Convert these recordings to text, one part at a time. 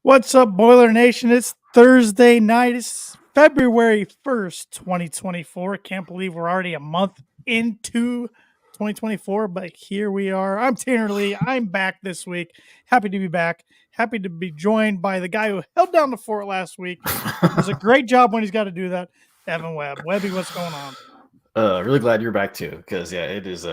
What's up, Boiler Nation? It's Thursday night. It's February 1st, 2024. Can't believe we're already a month into 2024, but here we are. I'm Tanner Lee. I'm back this week. Happy to be back. Happy to be joined by the guy who held down the fort last week. Does a great job when he's got to do that, Evan Webb. Webby, what's going on? Really glad you're back too, because it is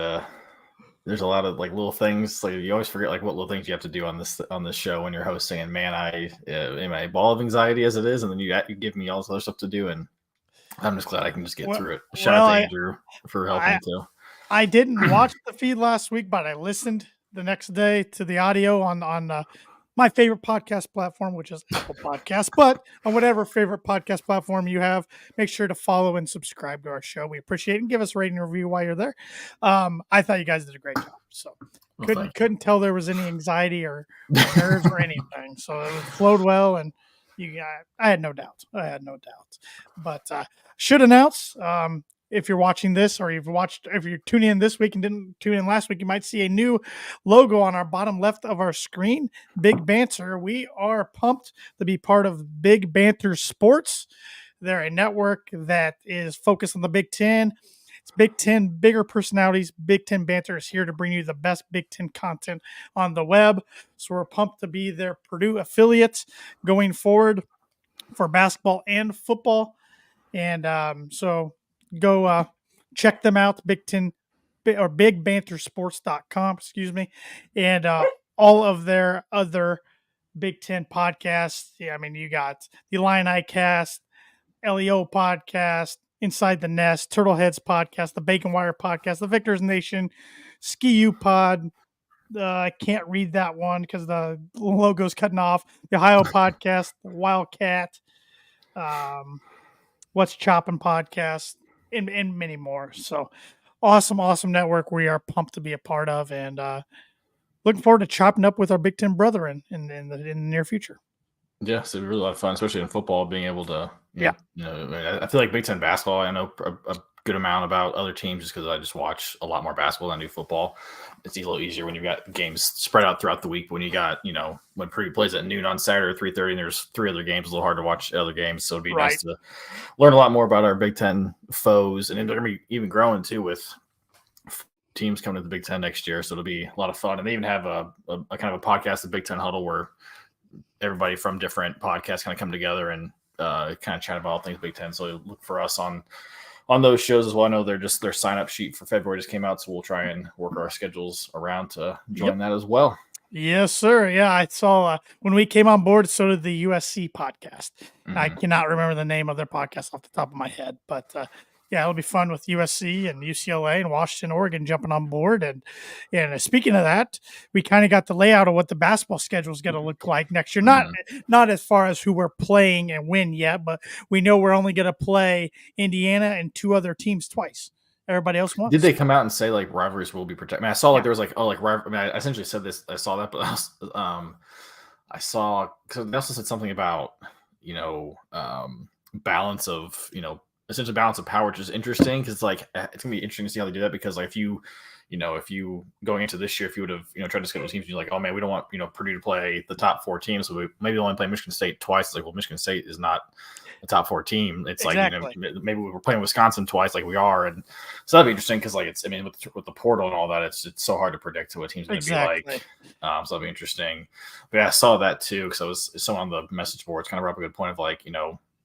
there's a lot of like little things, like you always forget like what little things you have to do on this show when you're hosting, and man, I am a ball of anxiety as it is, and then you give me all this other stuff to do, and I'm just glad I can just get through it. Shout out to Andrew for helping too. I didn't watch the feed last week, but I listened the next day to the audio on my favorite podcast platform, which is Apple Podcasts. But on whatever favorite podcast platform you have, make sure to follow and subscribe to our show. We appreciate it, and give us a rating and review while you're there. I thought you guys did a great job. So couldn't tell there was any anxiety or nerves or anything. So it flowed well, and I had no doubt. But should announce. If you're watching this, or if you're tuning in this week and didn't tune in last week, you might see a new logo on our bottom left of our screen, Big Banter. We are pumped to be part of Big Banter Sports. They're a network that is focused on the Big Ten. It's Big Ten, bigger personalities. Big Ten Banter is here to bring you the best Big Ten content on the web. So we're pumped to be their Purdue affiliate going forward for basketball and football. And so go check them out, bigbantersports.com, and all of their other Big Ten podcasts. Yeah, I mean, you got the Illini Cast, LEO podcast, Inside the Nest, Turtleheads podcast, the Bacon Wire podcast, the Victors Nation, Ski U Pod. I can't read that one because the logo's cutting off. The Ohio podcast, the Wildcat, What's Chopping podcast, and many more. So awesome network we are pumped to be a part of, and looking forward to chopping up with our Big Ten brethren in the near future. Yeah, it's really a lot of fun, especially in football, being able to I feel like Big Ten basketball, I know a good amount about other teams just because I just watch a lot more basketball than I do football. It's a little easier when you've got games spread out throughout the week. When you got, when Purdue plays at noon on Saturday or 3:30, and there's three other games, it's a little hard to watch other games. So it'd be nice to learn a lot more about our Big Ten foes, and they're going to be even growing too with teams coming to the Big Ten next year. So it'll be a lot of fun. And they even have a kind of a podcast, the Big Ten Huddle, where everybody from different podcasts kind of come together and kind of chat about all things Big Ten. So look for us on those shows as well. I know their sign up sheet for February just came out, so we'll try and work our schedules around to join that as well. Yes, sir. Yeah, I saw when we came on board, so did the USC podcast. Mm-hmm. I cannot remember the name of their podcast off the top of my head, but yeah, it'll be fun with USC and UCLA and Washington, Oregon jumping on board. And speaking of that, we kind of got the layout of what the basketball schedule is going to look like next year. Not as far as who we're playing and when yet, but we know we're only going to play Indiana and two other teams twice. Everybody else wants. Did they come out and say like rivalries will be protected? I mean, I saw like there was like I essentially said this. I saw that, but I saw because they also said something about balance of essentially balance of power, which is interesting because like it's gonna be interesting to see how they do that, because like if you going into this year, if you would have tried to schedule teams, you're like, oh man, we don't want Purdue to play the top four teams, so we maybe only play Michigan State twice. It's like, well, Michigan State is not a top four team. It's exactly. Like maybe we were playing Wisconsin twice, like we are, and so that'd be interesting because like it's with the portal and all that, it's so hard to predict what teams going to be like. So that'd be interesting. But yeah, I saw that too because someone on the message boards kind of brought up a good point of like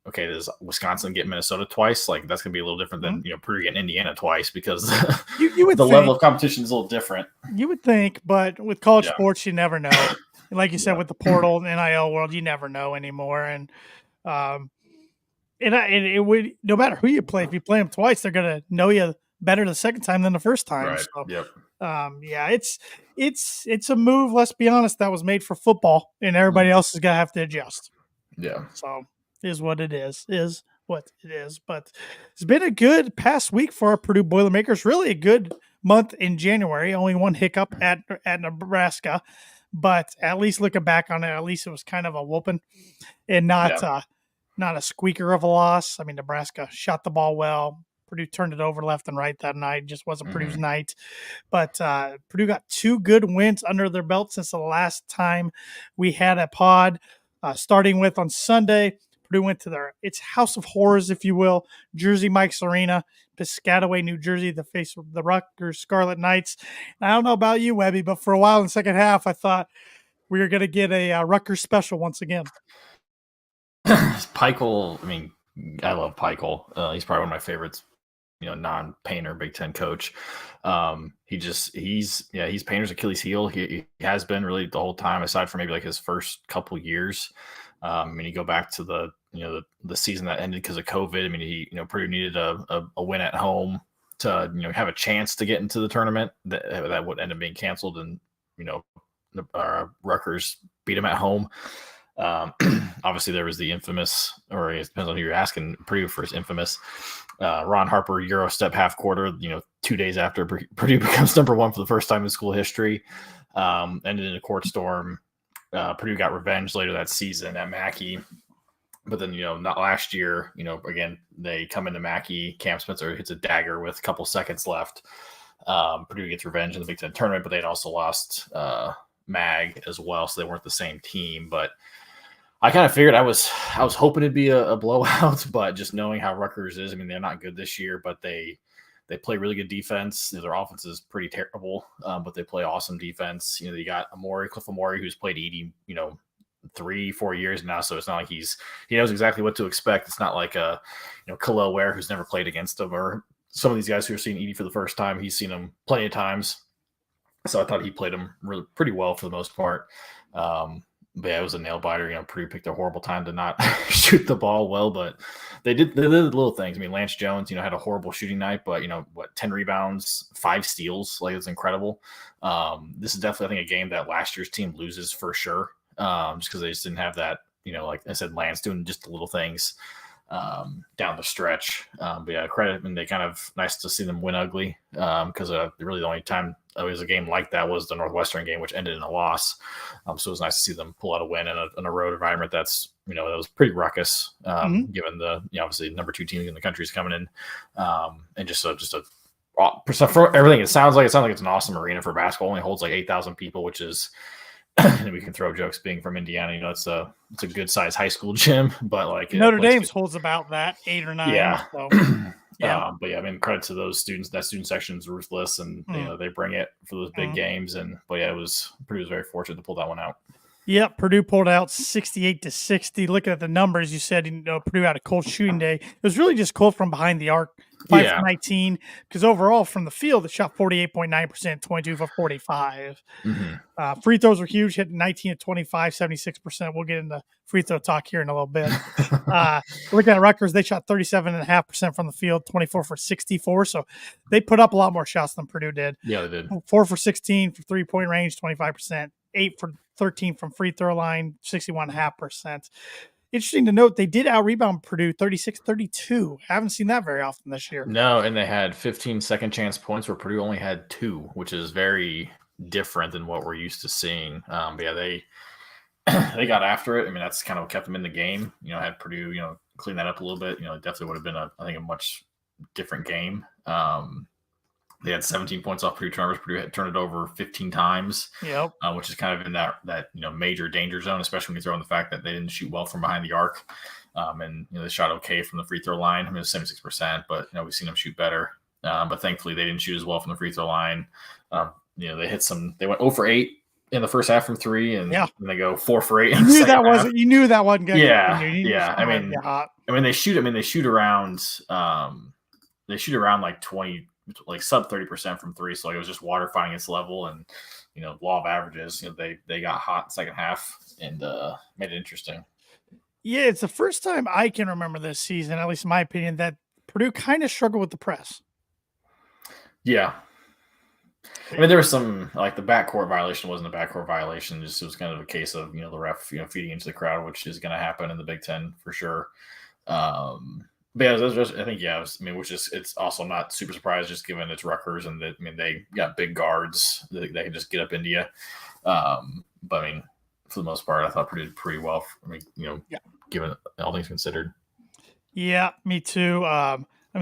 okay, does Wisconsin get Minnesota twice? Like that's gonna be a little different than Purdue getting Indiana twice, because you would think level of competition is a little different. You would think, but with college sports, you never know. Like you said, with the portal and NIL world, you never know anymore. And it would, no matter who you play, if you play them twice, they're gonna know you better the second time than the first time. Right. So, yeah, it's a move. Let's be honest, that was made for football, and everybody else is gonna have to adjust. Yeah. So. Is what it is. But it's been a good past week for our Purdue Boilermakers. Really a good month in January. Only one hiccup at Nebraska, but at least looking back on it, at least it was kind of a whooping and not a squeaker of a loss. I mean, Nebraska shot the ball well. Purdue turned it over left and right that night. Just wasn't Purdue's night. But Purdue got two good wins under their belt since the last time we had a pod. Starting with on Sunday, Purdue went to its House of Horrors, if you will, Jersey Mike's Arena, Piscataway, New Jersey, to face the Rutgers Scarlet Knights. And I don't know about you, Webby, but for a while in the second half, I thought we were going to get a Rutgers special once again. Peichel, I mean, I love Peichel. He's probably one of my favorites, non-Painter Big Ten coach. He's Painter's Achilles heel. He has been really the whole time, aside from maybe like his first couple years. And you go back to the season that ended because of COVID. I mean, Purdue needed a win at home to have a chance to get into the tournament. That would end up being canceled, and Rutgers beat him at home. Obviously, there was the infamous, or it depends on who you're asking, Purdue first infamous Ron Harper Euro step half quarter. 2 days after Purdue becomes number one for the first time in school history, ended in a court storm. Purdue got revenge later that season at Mackey, but then not last year. Again, they come into Mackey. Cam Spencer hits a dagger with a couple seconds left. Purdue gets revenge in the Big Ten tournament, but they'd also lost Mag as well, so they weren't the same team. But I kind of figured I was hoping it'd be a blowout, but just knowing how Rutgers is, I mean, they're not good this year, but they play really good defense. Their offense is pretty terrible, but they play awesome defense. You got Cliff Amore, who's played Edey, 3-4 years now, so it's not like he knows exactly what to expect. It's not like Khalil Ware, who's never played against him, or some of these guys who are seeing Edey for the first time. He's seen him plenty of times, so I thought he played him really pretty well for the most part. But yeah, it was a nail biter. Purdue picked a horrible time to not shoot the ball well, but they did little things. I mean, Lance Jones, had a horrible shooting night, but 10 rebounds, 5 steals, like, it's incredible. This is definitely, I think, a game that last year's team loses for sure, just because they just didn't have that. Like I said, Lance doing just the little things down the stretch. But yeah, credit, and they kind of nice to see them win ugly, because really the only time it was a game like that was the Northwestern game, which ended in a loss. So it was nice to see them pull out a win in a road environment that's that was pretty ruckus, given the obviously number 2 team in the country is coming in, and just for everything. It sounds like it's an awesome arena for basketball. It only holds like 8,000 people, which is. And we can throw jokes being from Indiana. It's a good size high school gym, but like Notre Dame's holds about that 8 or 9. Yeah. So, yeah. But yeah, I mean, credit to those students. That student section is ruthless, and they bring it for those big games. And but yeah, Purdue was very fortunate to pull that one out. Yep, Purdue pulled out 68-60. Looking at the numbers, you said Purdue had a cold shooting day. It was really just cold from behind the arc. 5 for 19, because overall from the field it shot 48.9%, 22 for 45. Free throws were huge, hit 19 of 25, 76%. We'll get into free throw talk here in a little bit. Looking at Rutgers, they shot 37.5% from the field, 24 for 64. So they put up a lot more shots than Purdue did. Yeah, they did. 4 for 16 for 3-point range, 25%. 8 for 13 from free throw line, 61.5%. Interesting to note, they did out-rebound Purdue 36-32. Haven't seen that very often this year. No, and they had 15 second chance points where Purdue only had 2, which is very different than what we're used to seeing. But yeah, they got after it. I mean, that's kind of what kept them in the game. Had Purdue, clean that up a little bit, it definitely would have been a much different game. They had 17 points off Purdue turnovers. Purdue had turned it over 15 times, which is kind of in that major danger zone, especially when you throw in the fact that they didn't shoot well from behind the arc. And they shot okay from the free throw line. I mean, it was 76%, but we've seen them shoot better. But thankfully, they didn't shoot as well from the free throw line. They went 0 for 8 in the first half from 3, and then they go 4 for 8. You knew that wasn't good. Yeah. I mean, they shoot around. They shoot around like 20. Like sub 30% from 3, so like it was just water finding its level, and law of averages. They got hot in the second half and made it interesting. Yeah, it's the first time I can remember this season, at least in my opinion, that Purdue kind of struggled with the press. Yeah, I mean there was some like the backcourt violation wasn't a backcourt violation; just it was kind of a case of the ref feeding into the crowd, which is going to happen in the Big Ten for sure. But yeah, it's also not super surprised just given it's Rutgers and that, they got big guards that they can just get up into you. But I mean, for the most part, I thought Purdue did pretty well. Given all things considered. Yeah, me too.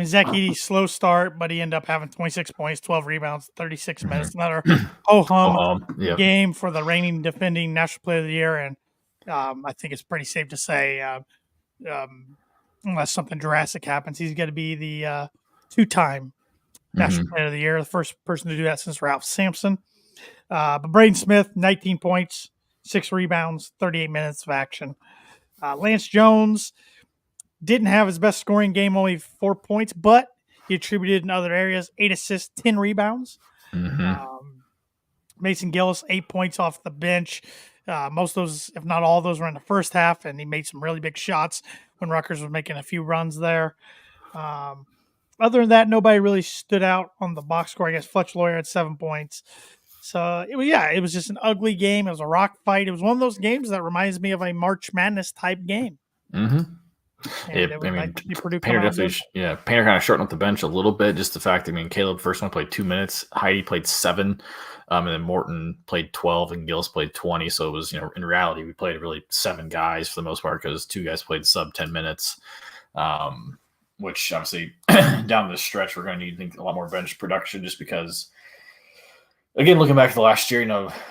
Zach Edey, slow start, but he ended up having 26 points, 12 rebounds, 36 minutes. Another ho-hum game for the reigning defending National Player of the Year and I think it's pretty safe to say, unless something drastic happens, he's going to be the two-time National Mm-hmm. Player of the Year, the first person to do that since Ralph Sampson. But Braden Smith, 19 points, 6 rebounds, 38 minutes of action. Lance Jones didn't have his best scoring game, only 4 points, but he attributed in other areas, 8 assists, 10 rebounds. Mm-hmm. Mason Gillis, 8 points off the bench. Most of those, if not all of those, were in the first half, and he made some really big shots when Rutgers was making a few runs there. Other than that, nobody really stood out on the box score. I guess Fletch Lawyer had 7 points. So, it was just an ugly game. It was a rock fight. It was one of those games that reminds me of a March Madness type game. Mm-hmm. And it was nice to see Purdue come Painter out. definitely, Painter kind of shortened up the bench a little bit. Just the fact, Caleb first one played 2 minutes, Heidi played 7, and then Morton played 12, and Gillis played 20. So it was, in reality, we played really 7 guys for the most part because 2 guys played sub 10 minutes. Which obviously down the stretch we're going to need, I think, a lot more bench production just because. Again, looking back to the last year,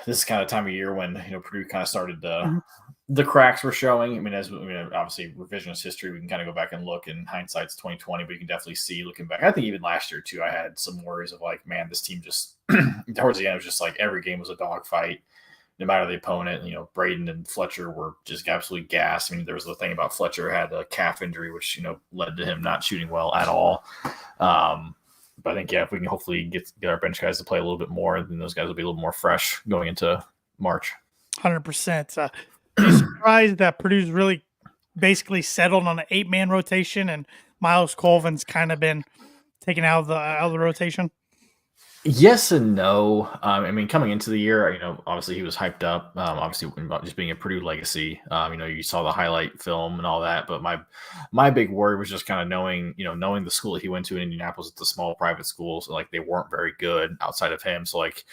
this is kind of time of year when Purdue kind of started the cracks were showing. Obviously revisionist history, we can kind of go back and look. In hindsight's 2020, but you can definitely see looking back. I think even last year too, I had some worries of like, man, this team just towards the end it was just like every game was a dogfight, no matter the opponent. Braden and Fletcher were just absolutely gassed. There was the thing about Fletcher had a calf injury, which led to him not shooting well at all. But I think, if we can hopefully get our bench guys to play a little bit more, then those guys will be a little more fresh going into March. 100%. Are you surprised that Purdue's really basically settled on an 8-man rotation and Miles Colvin's kind of been taken out of the rotation? Yes and no. Coming into the year, obviously he was hyped up. Obviously, just being a Purdue legacy. You saw the highlight film and all that. But my big worry was just kind of knowing the school that he went to in Indianapolis. It's a small private school, so like they weren't very good outside of him. So like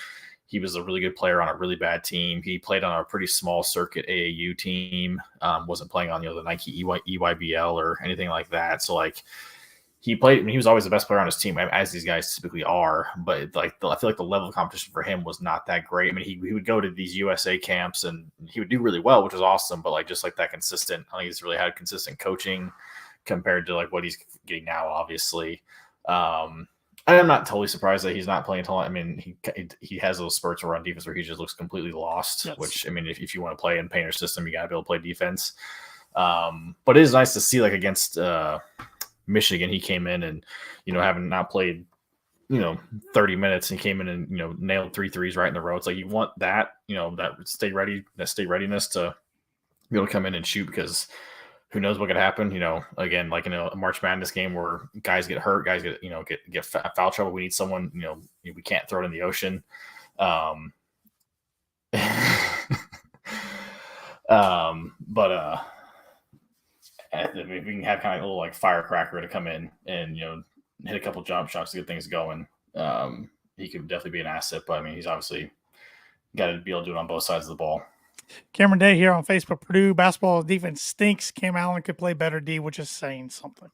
he was a really good player on a really bad team. He played on a pretty small circuit AAU team. Wasn't playing on the Nike EYBL or anything like that. So like. He played. He was always the best player on his team, as these guys typically are. But I feel like the level of competition for him was not that great. He would go to these USA camps and he would do really well, which was awesome. But just like that consistent, I think he's really had consistent coaching compared to like what he's getting now. Obviously, I'm not totally surprised that he's not playing until. He has those spurts where on defense where he just looks completely lost. Yes. Which if you want to play in Painter's system, you got to be able to play defense. But it is nice to see like against. Michigan, he came in and having not played 30 minutes, and he came in and nailed 3 threes right in the row. It's like you want that that state readiness to be able to come in and shoot, because who knows what could happen. Again, like in a March Madness game where guys get hurt, guys get foul trouble. We need someone. We can't throw it in the ocean. If we can have kind of a little like firecracker to come in and hit a couple jump shots to get things going, he could definitely be an asset. But he's obviously got to be able to do it on both sides of the ball. Cameron Day here on Facebook. Purdue basketball defense stinks. Cam Allen could play better D, which is saying something.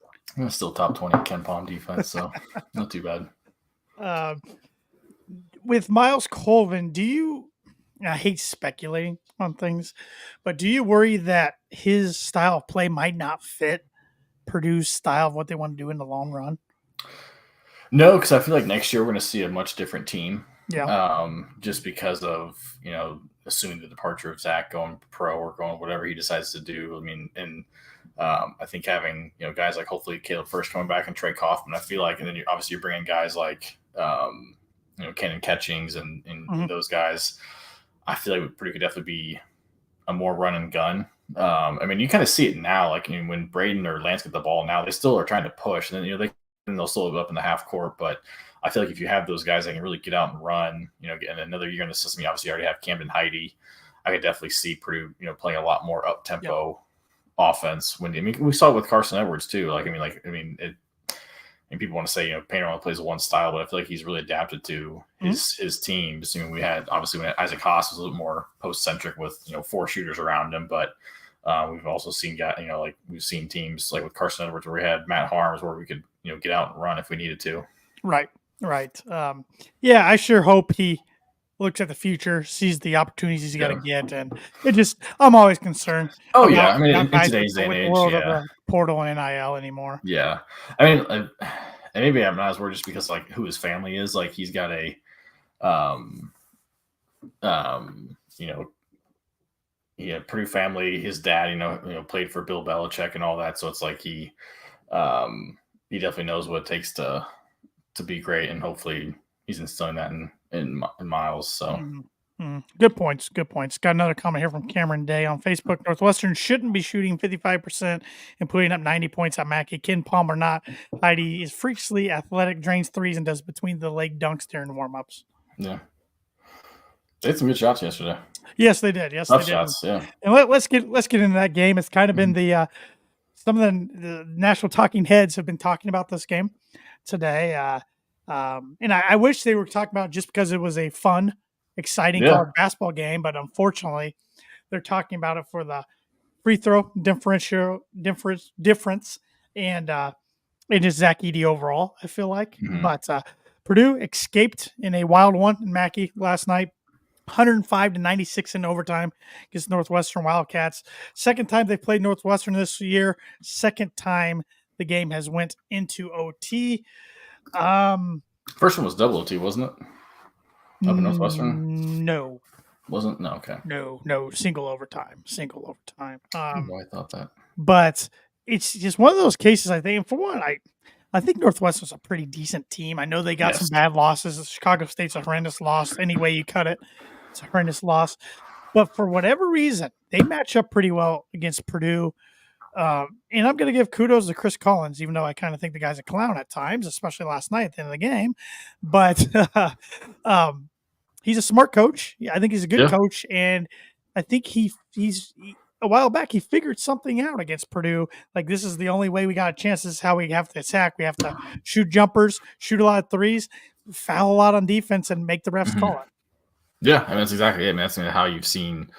Still top 20 Ken Palm defense, so not too bad. With Miles Colvin, I hate speculating on things, but do you worry that his style of play might not fit Purdue's style of what they want to do in the long run? No, because I feel like next year we're going to see a much different team. Yeah. Just because of, assuming the departure of Zach going pro or going whatever he decides to do. I think having, guys like hopefully Caleb First coming back and Trey Kaufman, I feel like, and then you're bringing guys like, Kenan Catchings and those guys. I feel like Purdue could definitely be a more run and gun. You kind of see it now. Like when Braden or Lance get the ball now, they still are trying to push, and then they'll still go up in the half court. But I feel like if you have those guys that can really get out and run, get another year in the system, you obviously already have Camden Heidi. I could definitely see Purdue, playing a lot more up tempo offense. We saw it with Carson Edwards too. People want to say, Painter only plays one style, but I feel like he's really adapted to his teams. We had obviously when Isaac Haas was a little more post-centric with 4 shooters around him, but we've also seen we've seen teams like with Carson Edwards where we had Matt Harms where we could get out and run if we needed to. Right. I sure hope he looks at the future, sees the opportunities he's got to get, and I'm always concerned Oh about yeah, I mean in guys today's day and with the age, world of yeah, the portal and NIL anymore. yeah. I mean, and maybe I'm not as worried just because like who his family is. Like he's got a, um, you know, he had Purdue family. His dad, played for Bill Belichick and all that. So it's like um, he definitely knows what it takes to be great, and hopefully he's instilling that in Miles. So Good points. Good points. Got another comment here from Cameron Day on Facebook. Northwestern shouldn't be shooting 55% and putting up 90 points on Mackey. Ken Palmer not. Heidi is freakishly athletic, drains threes, and does between the leg dunks during warm-ups. yeah, they had some good shots yesterday. Yes, they did. Yes, Tough they did. shots. Yeah. And let's get into that game. It's kind of been some of the national talking heads have been talking about this game today. And I wish they were talking about it just because it was a fun, exciting college basketball game, but unfortunately, they're talking about it for the free throw difference, and just Zach Edey overall. I feel like, but Purdue escaped in a wild one in Mackey last night. 105-96 in overtime against Northwestern Wildcats. Second time they played Northwestern this year. Second time the game has went into OT. First one was double OT, wasn't it? Up in Northwestern? No. Wasn't? No, okay. No. Single overtime. I thought that. But it's just one of those cases, I think. And for one, I think Northwestern's a pretty decent team. I know they got some bad losses. Chicago State's a horrendous loss. Any way you cut it, it's a horrendous loss. But for whatever reason, they match up pretty well against Purdue. And I'm going to give kudos to Chris Collins, even though I kind of think the guy's a clown at times, especially last night at the end of the game. But he's a smart coach. Yeah, I think he's a good coach. And I think he's a while back, he figured something out against Purdue. Like, this is the only way we got a chance. This is how we have to attack. We have to shoot jumpers, shoot a lot of threes, foul a lot on defense, and make the refs call it. Yeah, I mean, that's exactly it. I mean, that's how you've seen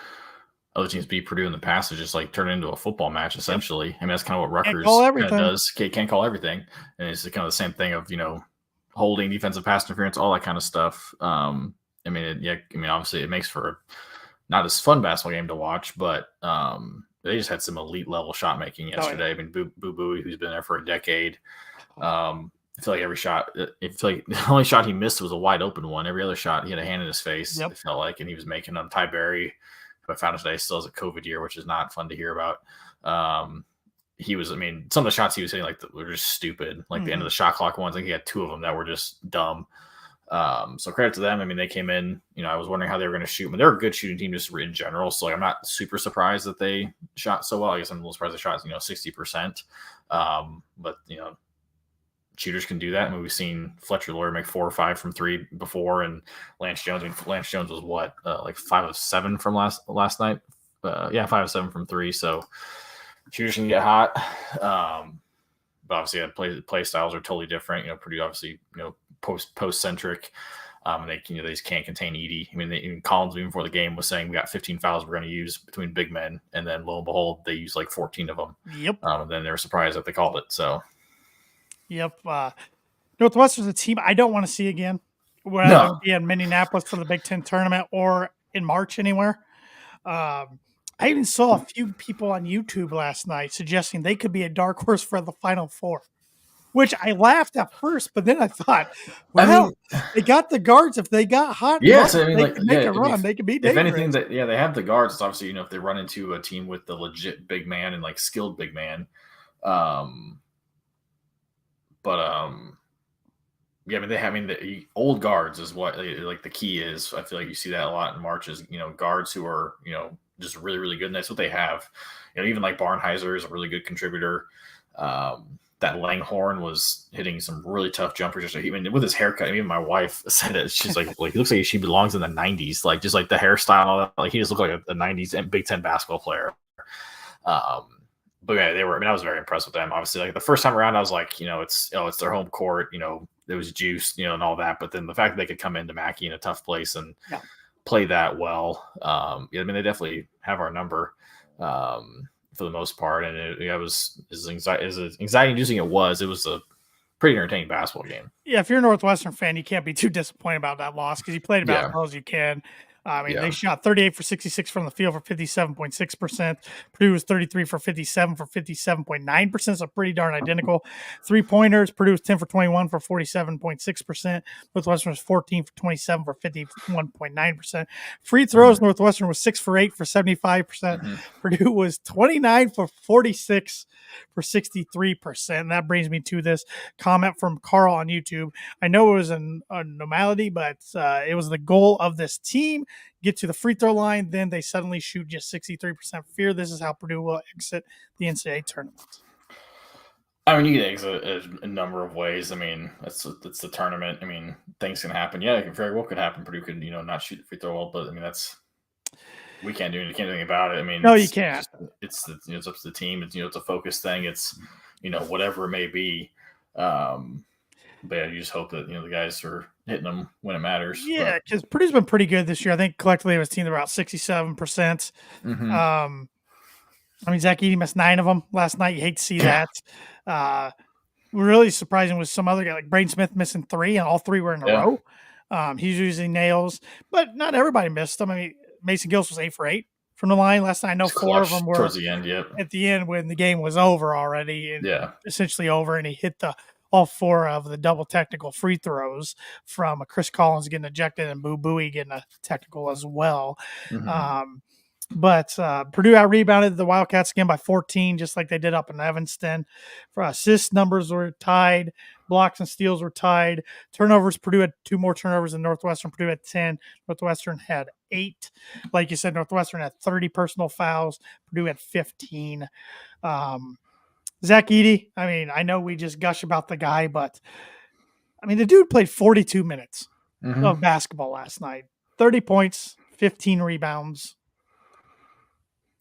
other teams beat Purdue in the past, is just like turn it into a football match, essentially. I mean, that's kind of what Rutgers kind of does. Can't call everything. And it's kind of the same thing of, holding, defensive pass interference, all that kind of stuff. I mean, obviously it makes for not as fun basketball game to watch, but they just had some elite level shot making yesterday. I mean, Boo Boo, who's been there for a decade. I feel like the only shot he missed was a wide open one. Every other shot, he had a hand in his face. It felt like, and he was making them. Ty Berry, who I found out today, still has a COVID year, which is not fun to hear about. He was, some of the shots he was hitting were just stupid. Like the end of the shot clock ones, I think he had two of them that were just dumb. So credit to them. I mean, they came in, I was wondering how they were going to shoot, but they're a good shooting team just in general. So I'm not super surprised that they shot so well. I guess I'm a little surprised they shot, 60%. But shooters can do that. I mean, we've seen Fletcher Lawyer make 4 or 5 from 3 before, and Lance Jones. Lance Jones was what, like 5 of 7 from last night. 5 of 7 from 3. So shooters can get hot. But obviously, play styles are totally different. Purdue obviously, post centric. They just can't contain Edey. I mean, even Collins, even before the game, was saying we got 15 fouls we're going to use between big men, and then lo and behold, they used like 14 of them. Yep. And then they were surprised that they called it. So. Yep. Northwestern's a team I don't want to see again, whether it be in Minneapolis for the Big Ten tournament or in March anywhere. I even saw a few people on YouTube last night suggesting they could be a dark horse for the Final Four, which I laughed at first, but then I thought, they got the guards. If they got hot, they could make a run. They could be dangerous. If anything, they have the guards. It's obviously, if they run into a team with the legit big man and like skilled big man. The old guards is what like the key is. I feel like you see that a lot in March is, guards who are, just really, really good. And that's what they have. Even like Barnheiser is a really good contributor. That Langhorne was hitting some really tough jumpers. With his haircut, even my wife said it. She's like he looks like she belongs in the 90s, like just like the hairstyle and all that. Like he just looked like a 90s Big Ten basketball player. But yeah, they were. I was very impressed with them. Obviously, like the first time around, I was like, it's their home court. There was juice, and all that. But then the fact that they could come into Mackey in a tough place and play that well, they definitely have our number for the most part. And it was as anxiety-inducing it was a pretty entertaining basketball game. Yeah, if you're a Northwestern fan, you can't be too disappointed about that loss because you played about as Yeah. well as you can. I mean, Yeah. they shot 38 for 66 from the field for 57.6%. Purdue was 33 for 57 for 57.9%, so pretty darn identical. 3-pointers, Purdue was 10 for 21 for 47.6%. Northwestern was 14 for 27 for 51.9%. Free throws, Northwestern was 6 for 8 for 75%. Purdue was 29 for 46 for 63%. And that brings me to this comment from Carl on YouTube. I know it was a normality, but it was the goal of this team. Get to the free throw line, then they suddenly shoot just 63%. Fear this is how Purdue will exit the NCAA tournament. I mean, you can exit a number of ways. I mean, it's the tournament. I mean, things can happen. Yeah, it very well could happen. Purdue could, not shoot the free throw well, but I mean, we can't do anything about it. I mean, no, you can't. It's up to the team. It's it's a focus thing. It's whatever it may be. But yeah, you just hope that the guys are hitting them when it matters. Yeah, because Purdue's been pretty good this year. I think collectively it was teamed about 67%. I mean, Zach Edey missed 9 of them last night. You hate to see that. Really surprising was some other guy like Braden Smith missing 3, and all 3 were in a row. He's using nails, but not everybody missed them. I mean, Mason Gillis was 8 for 8 from the line last night. I know 4 of them were towards the end. At the end when the game was over already, and essentially over, and he hit all 4 of the double technical free throws from Chris Collins getting ejected and Boo Buie getting a technical as well. But Purdue out-rebounded the Wildcats again by 14, just like they did up in Evanston. For assist numbers were tied. Blocks and steals were tied. Turnovers, Purdue had 2 more turnovers than Northwestern. Purdue had 10. Northwestern had 8. Like you said, Northwestern had 30 personal fouls. Purdue had 15. Zach Edey, I mean, I know we just gush about the guy, but I mean, the dude played 42 minutes of basketball last night. 30 points, 15 rebounds.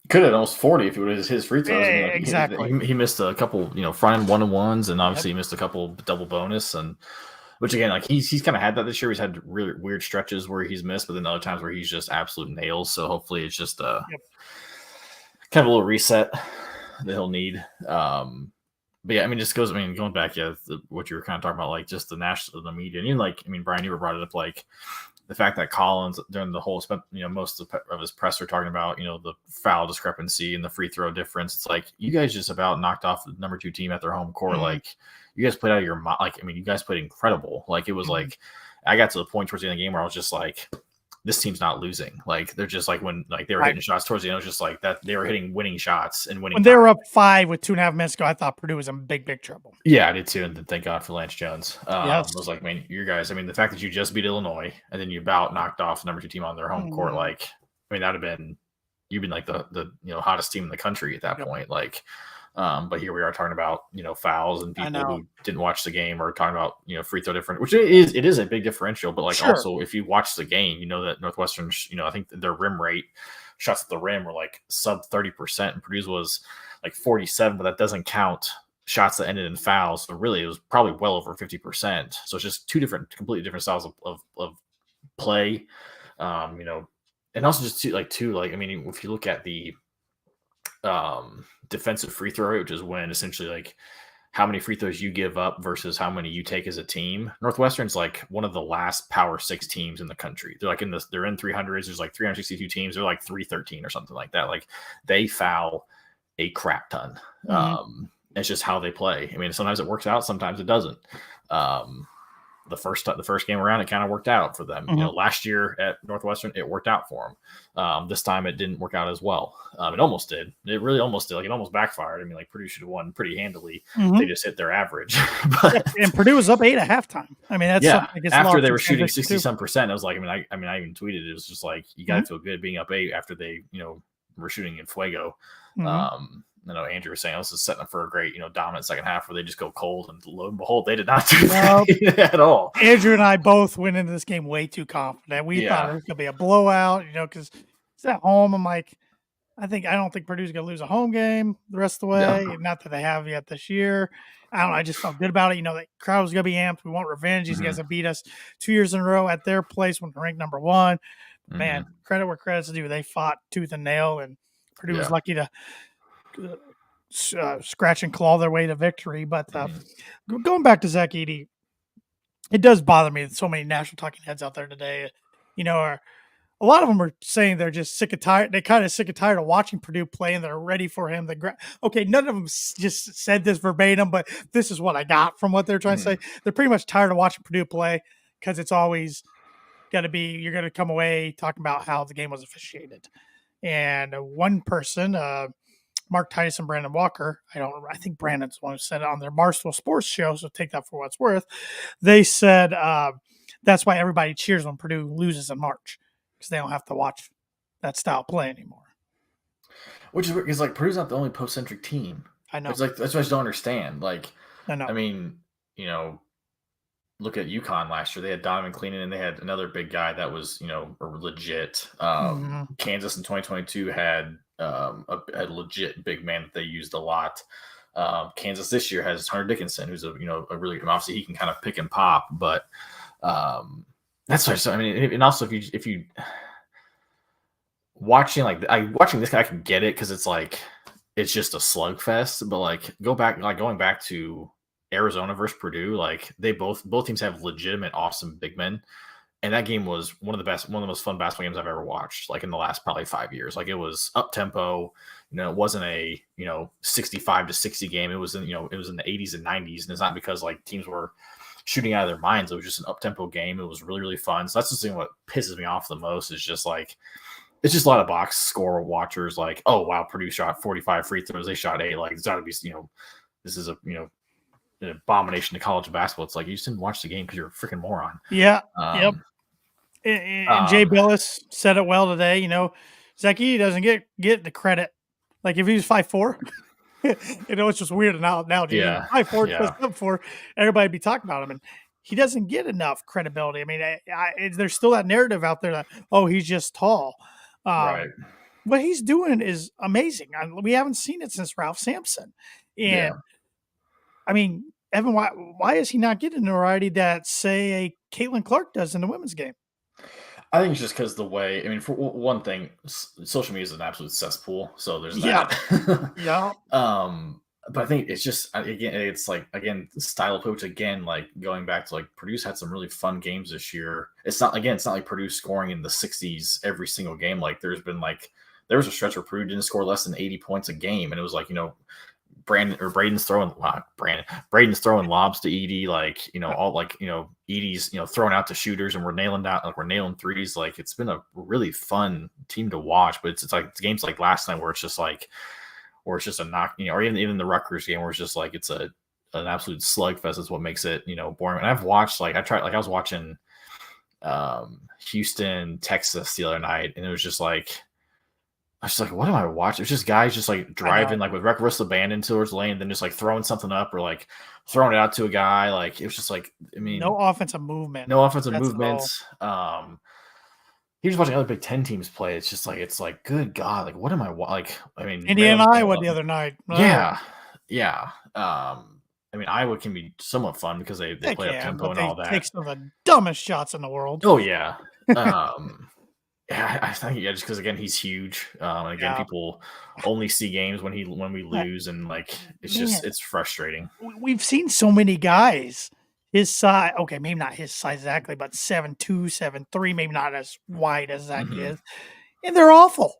Could have almost 40 if it was his free throws. Yeah, exactly. He missed a couple, front end 1-on-1s, and obviously he missed a couple double bonus, and which again, like he's kind of had that this year. He's had really weird stretches where he's missed, but then other times where he's just absolute nails. So hopefully it's just kind of a little reset that he'll need. But yeah, I mean, going back, what you were kind of talking about, like just the media, and even like, I mean, Brian, you were brought it up, like the fact that Collins during the whole, most of his presser talking about, the foul discrepancy and the free throw difference. It's like, you guys just about knocked off the number 2 team at their home court. Like, you guys played out of your mind. Like, I mean, you guys played incredible. Like, it was like, I got to the point towards the end of the game where I was just like, this team's not losing. Like, they're just like, when like they were hitting shots towards the end, it was just like that they were hitting winning shots and winning. When they were up 5 with 2.5 minutes to go, I thought Purdue was in big trouble. Yeah, I did too. And then thank God for Lance Jones. I was like, man, you guys, I mean, the fact that you just beat Illinois and then you about knocked off the number 2 team on their home court, like, I mean, that'd have been, you've been like the hottest team in the country at that point. Like, but here we are talking about, fouls and people who didn't watch the game, or talking about, free throw different, which it is a big differential. But like, also, if you watch the game, that Northwestern, I think their rim rate, shots at the rim were like sub 30%, and Purdue's was like 47, but that doesn't count shots that ended in fouls. So really, it was probably well over 50%. So it's just 2 completely different styles of play, and also just I mean, if you look at the defensive free throw rate, which is when essentially like how many free throws you give up versus how many you take as a team. Northwestern's like one of the last Power 6 teams in the country. They're like they're in 300s. There's like 362 teams. They're like 313 or something like that. Like, they foul a crap ton. It's just how they play. I mean, sometimes it works out, sometimes it doesn't. The first game around, it kind of worked out for them. Last year at Northwestern, it worked out for them. This time it didn't work out as well. It almost did. It really almost did. Like, it almost backfired. I mean, like, Purdue should have won pretty handily. They just hit their average. And Purdue was up 8 at halftime. I mean, that's after they were shooting 60-some%. I was like, I even tweeted it. It was just like, you got to feel good being up 8 after they, were shooting in fuego. I know Andrew was saying this is setting up for a great, dominant second half where they just go cold, and lo and behold, they did not do that at all. Andrew and I both went into this game way too confident. We thought it was going to be a blowout, because it's at home. I'm like, I don't think Purdue's going to lose a home game the rest of the way. Yeah. Not that they have yet this year. I don't know. I just felt good about it. The crowd was going to be amped. We want revenge. These guys have beat us 2 years in a row at their place when they're ranked number 1. Man, credit where credit's due. They fought tooth and nail, and Purdue was lucky to scratch and claw their way to victory. But Mm-hmm. going back to Zach Edey, it does bother me that so many national talking heads out there today, are a lot of them are saying they're just sick and tired. They kind of sick and tired of watching Purdue play, and they're ready for him. Okay, none of them just said this verbatim, but this is what I got from what they're trying to say. They're pretty much tired of watching Purdue play because it's always got to be you're going to come away talking about how the game was officiated. And one person, Mark Titus and Brandon Walker, I think Brandon's the one who said it on their Barstool Sports show, so take that for what it's worth. They said that's why everybody cheers when Purdue loses in March, because they don't have to watch that style play anymore. Which is because like Purdue's not the only post-centric team. I know. It's like that's what I just don't understand. Like, I know. I mean, look at UConn last year. They had Donovan Cleanan, and they had another big guy that was legit. Kansas in 2022 had a legit big man that they used a lot. Kansas this year has Hunter Dickinson, who's a really obviously he can kind of pick and pop, but that's what I mean. And also if you watching this guy, I can get it because it's just a slugfest. But going back to Arizona versus Purdue, like both teams have legitimate awesome big men, and that game was one of the most fun basketball games I've ever watched. Like in the last probably 5 years, like it was up tempo. It wasn't a 65-60 game. It was in the 80s and 90s, and it's not because like teams were shooting out of their minds. It was just an up tempo game. It was really, really fun. So that's the thing. What pisses me off the most is just like it's just a lot of box score watchers. Like, oh wow, Purdue shot 45 free throws. They shot 8. Like it's got to be this is an abomination to college basketball. It's like you just didn't watch the game because you're a freaking moron. Yeah. Yep. And Jay Billis said it well today. Zach Edey doesn't get the credit. Like if he was 5'4", it's just weird now. Yeah, 5'4", just up 4, everybody'd be talking about him, and he doesn't get enough credibility. I mean, there's still that narrative out there that he's just tall. Right. What he's doing is amazing. We haven't seen it since Ralph Sampson, and I mean, Evan, why is he not getting notoriety that say a Caitlin Clark does in the women's game? I think it's just because the way, I mean, for one thing, social media is an absolute cesspool. So there's that. Yeah. But I think it's just, it's style of coach again, like going back to like Purdue's had some really fun games this year. It's not like Purdue scoring in the 60s every single game. Like there was a stretch where Purdue didn't score less than 80 points a game. And it was like, Braden's throwing lobs to Edey, Edey's throwing out to shooters, and we're nailing threes. Like it's been a really fun team to watch. But it's like games like last night where it's just a knock, or even the Rutgers game where it's just like it's an absolute slugfest is what makes it boring. And I've watched I was watching Houston, Texas the other night, and it was just like I was just like, what am I watching? It's just guys just like driving like with reckless abandon towards the lane, then just like throwing something up or like throwing it out to a guy. Like it was just like, I mean, no offensive movement. He was watching other Big Ten teams play. It's just like, good God, like what am I like? I mean, Indiana, Iowa the other night. Yeah. I mean, Iowa can be somewhat fun because they play up tempo and all that. Take some of the dumbest shots in the world. Oh yeah. Yeah, I think just because again he's huge, and again people only see games when we lose, and like it's frustrating. We've seen so many guys his size. Okay, maybe not his size exactly, but 7'2", 7'3", maybe not as wide as Zach is, and they're awful.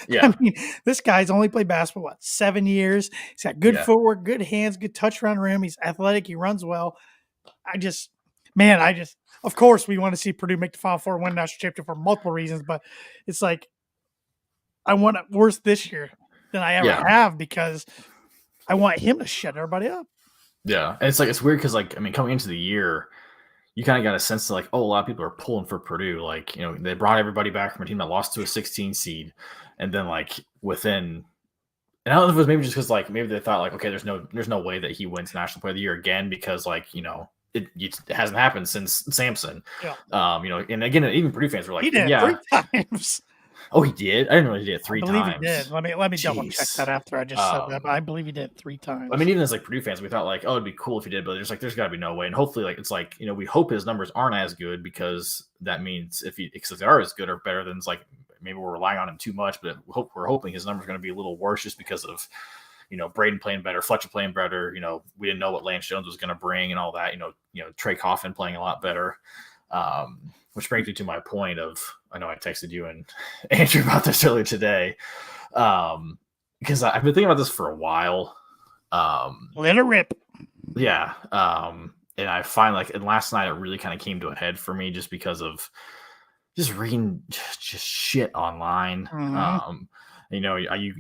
Yeah, I mean, this guy's only played basketball 7 years. He's got good footwork, good hands, good touch around the rim. He's athletic. He runs well. Of course, we want to see Purdue make the Final Four and win national championship for multiple reasons, but it's like I want it worse this year than I ever have because I want him to shut everybody up. Yeah, and it's weird because coming into the year, you kind of got a sense that a lot of people are pulling for Purdue. They brought everybody back from a team that lost to a 16 seed, and then within. And I don't know if it was maybe just because maybe they thought okay, there's no way that he wins National Player of the Year again because it hasn't happened since Sampson. Yeah. And again, even Purdue fans were like, he did 3 times. Oh, he did? I didn't know he did it 3 times. I believe he did. Let me double check that after I just said that, but I believe he did 3 times. I mean, even as Purdue fans, we thought it'd be cool if he did, but there's got to be no way. And hopefully we hope his numbers aren't as good because that means if they are as good or better, then it's maybe we're relying on him too much, but we're hoping his numbers are going to be a little worse just because of Braden playing better, Fletcher playing better. We didn't know what Lance Jones was going to bring and all that. Trey Coffin playing a lot better. Which brings me to my point of, I know I texted you and Andrew about this earlier today, because I've been thinking about this for a while. Let it rip. Yeah. And I find and last night it really kind of came to a head for me just because of just reading just shit online. Mm-hmm.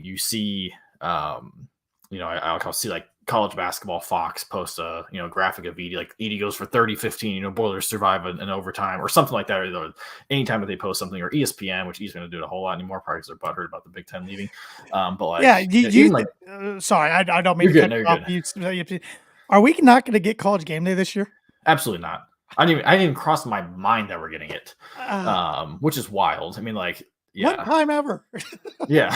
You see, I'll see like college basketball Fox post a graphic of Edey, like Edey goes for 30-15, Boilers survive an overtime or something like that. Or anytime that they post something, or ESPN, which he's going to do it a whole lot anymore, probably because they're butthurt about the Big Ten leaving. But like, yeah, sorry, I don't mean to cut off. Are we not going to get College Game Day this year? Absolutely not. I didn't even cross my mind that we're getting it, which is wild. I mean, like, yeah, one time ever. Yeah.